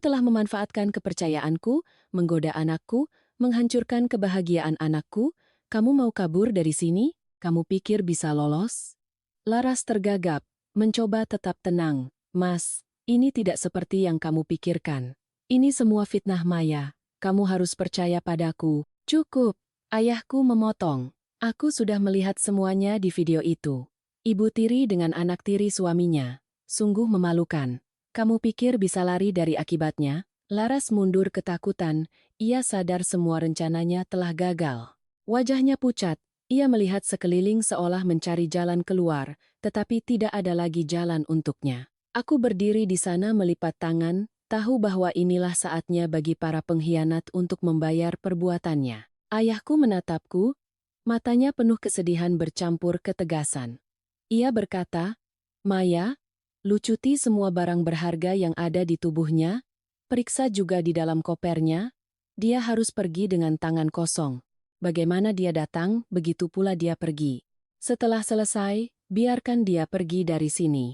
telah memanfaatkan kepercayaanku, menggoda anakku, menghancurkan kebahagiaan anakku. Kamu mau kabur dari sini? Kamu pikir bisa lolos?" Laras tergagap, mencoba tetap tenang. "Mas, ini tidak seperti yang kamu pikirkan. Ini semua fitnah maya. Kamu harus percaya padaku." "Cukup," ayahku memotong. "Aku sudah melihat semuanya di video itu. Ibu tiri dengan anak tiri suaminya. Sungguh memalukan. Kamu pikir bisa lari dari akibatnya?" Laras mundur ketakutan, ia sadar semua rencananya telah gagal. Wajahnya pucat, ia melihat sekeliling seolah mencari jalan keluar, tetapi tidak ada lagi jalan untuknya. Aku berdiri di sana melipat tangan, tahu bahwa inilah saatnya bagi para pengkhianat untuk membayar perbuatannya. Ayahku menatapku, matanya penuh kesedihan bercampur ketegasan. Ia berkata, "Maya, lucuti semua barang berharga yang ada di tubuhnya, periksa juga di dalam kopernya. Dia harus pergi dengan tangan kosong. Bagaimana dia datang, begitu pula dia pergi. Setelah selesai, biarkan dia pergi dari sini.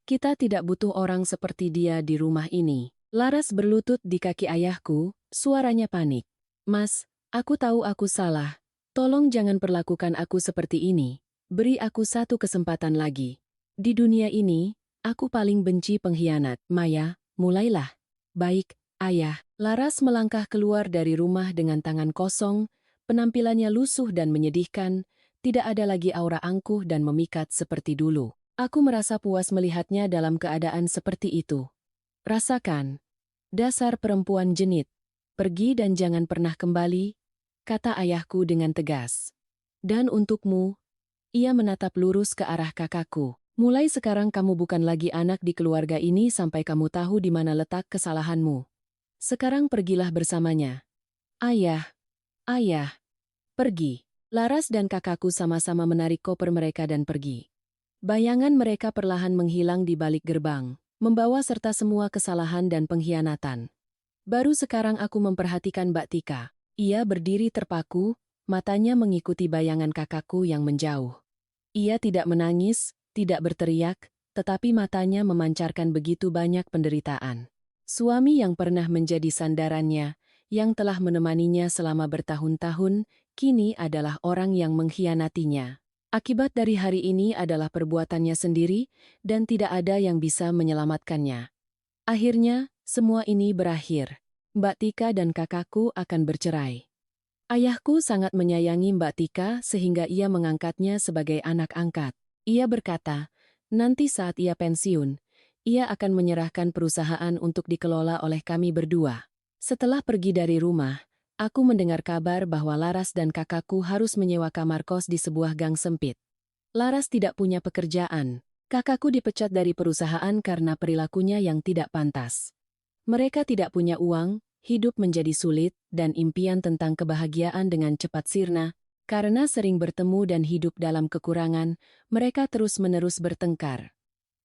Kita tidak butuh orang seperti dia di rumah ini." Laras berlutut di kaki ayahku, suaranya panik. "Mas, aku tahu aku salah. Tolong jangan perlakukan aku seperti ini. Beri aku satu kesempatan lagi. Di dunia ini, aku paling benci pengkhianat." "Maya, mulailah." "Baik, ayah." Laras melangkah keluar dari rumah dengan tangan kosong, penampilannya lusuh dan menyedihkan, tidak ada lagi aura angkuh dan memikat seperti dulu. Aku merasa puas melihatnya dalam keadaan seperti itu. "Rasakan. Dasar perempuan jenit. Pergi dan jangan pernah kembali," kata ayahku dengan tegas. "Dan untukmu," ia menatap lurus ke arah kakakku. "Mulai sekarang kamu bukan lagi anak di keluarga ini sampai kamu tahu di mana letak kesalahanmu. Sekarang pergilah bersamanya." "Ayah, ayah." "Pergi." Laras dan kakakku sama-sama menarik koper mereka dan pergi. Bayangan mereka perlahan menghilang di balik gerbang, membawa serta semua kesalahan dan pengkhianatan. Baru sekarang aku memperhatikan Mbak Tika. Ia berdiri terpaku, matanya mengikuti bayangan kakakku yang menjauh. Ia tidak menangis, tidak berteriak, tetapi matanya memancarkan begitu banyak penderitaan. Suami yang pernah menjadi sandarannya, yang telah menemaninya selama bertahun-tahun, kini adalah orang yang mengkhianatinya. Akibat dari hari ini adalah perbuatannya sendiri, dan tidak ada yang bisa menyelamatkannya. Akhirnya, semua ini berakhir. Mbak Tika dan kakakku akan bercerai. Ayahku sangat menyayangi Mbak Tika sehingga ia mengangkatnya sebagai anak angkat. Ia berkata, nanti saat ia pensiun, ia akan menyerahkan perusahaan untuk dikelola oleh kami berdua. Setelah pergi dari rumah, aku mendengar kabar bahwa Laras dan kakakku harus menyewa kamar kos di sebuah gang sempit. Laras tidak punya pekerjaan. Kakakku dipecat dari perusahaan karena perilakunya yang tidak pantas. Mereka tidak punya uang, hidup menjadi sulit, dan impian tentang kebahagiaan dengan cepat sirna. Karena sering bertemu dan hidup dalam kekurangan, mereka terus-menerus bertengkar.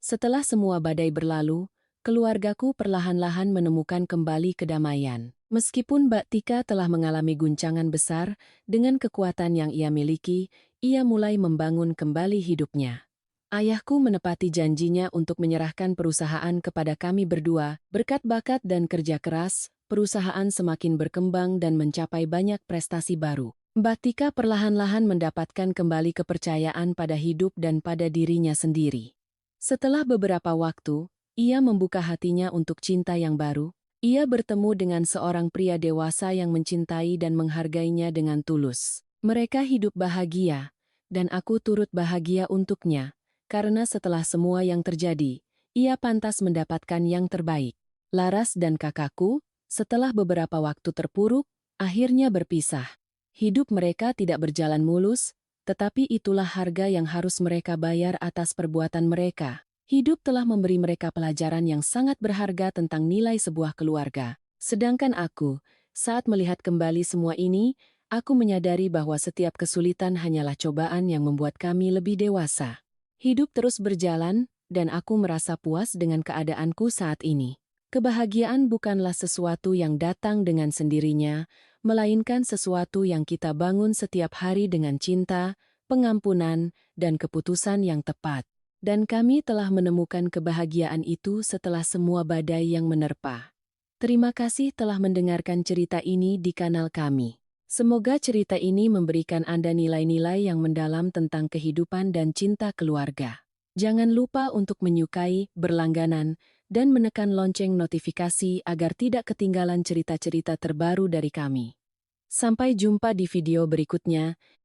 Setelah semua badai berlalu, keluargaku perlahan-lahan menemukan kembali kedamaian. Meskipun Mbak Tika telah mengalami guncangan besar, dengan kekuatan yang ia miliki, ia mulai membangun kembali hidupnya. Ayahku menepati janjinya untuk menyerahkan perusahaan kepada kami berdua. Berkat bakat dan kerja keras, perusahaan semakin berkembang dan mencapai banyak prestasi baru. Mbak Tika perlahan-lahan mendapatkan kembali kepercayaan pada hidup dan pada dirinya sendiri. Setelah beberapa waktu, ia membuka hatinya untuk cinta yang baru. Ia bertemu dengan seorang pria dewasa yang mencintai dan menghargainya dengan tulus. Mereka hidup bahagia, dan aku turut bahagia untuknya. Karena setelah semua yang terjadi, ia pantas mendapatkan yang terbaik. Laras dan kakakku, setelah beberapa waktu terpuruk, akhirnya berpisah. Hidup mereka tidak berjalan mulus, tetapi itulah harga yang harus mereka bayar atas perbuatan mereka. Hidup telah memberi mereka pelajaran yang sangat berharga tentang nilai sebuah keluarga. Sedangkan aku, saat melihat kembali semua ini, aku menyadari bahwa setiap kesulitan hanyalah cobaan yang membuat kami lebih dewasa. Hidup terus berjalan, dan aku merasa puas dengan keadaanku saat ini. Kebahagiaan bukanlah sesuatu yang datang dengan sendirinya, melainkan sesuatu yang kita bangun setiap hari dengan cinta, pengampunan, dan keputusan yang tepat. Dan kami telah menemukan kebahagiaan itu setelah semua badai yang menerpa. Terima kasih telah mendengarkan cerita ini di kanal kami. Semoga cerita ini memberikan Anda nilai-nilai yang mendalam tentang kehidupan dan cinta keluarga. Jangan lupa untuk menyukai, berlangganan, dan menekan lonceng notifikasi agar tidak ketinggalan cerita-cerita terbaru dari kami. Sampai jumpa di video berikutnya.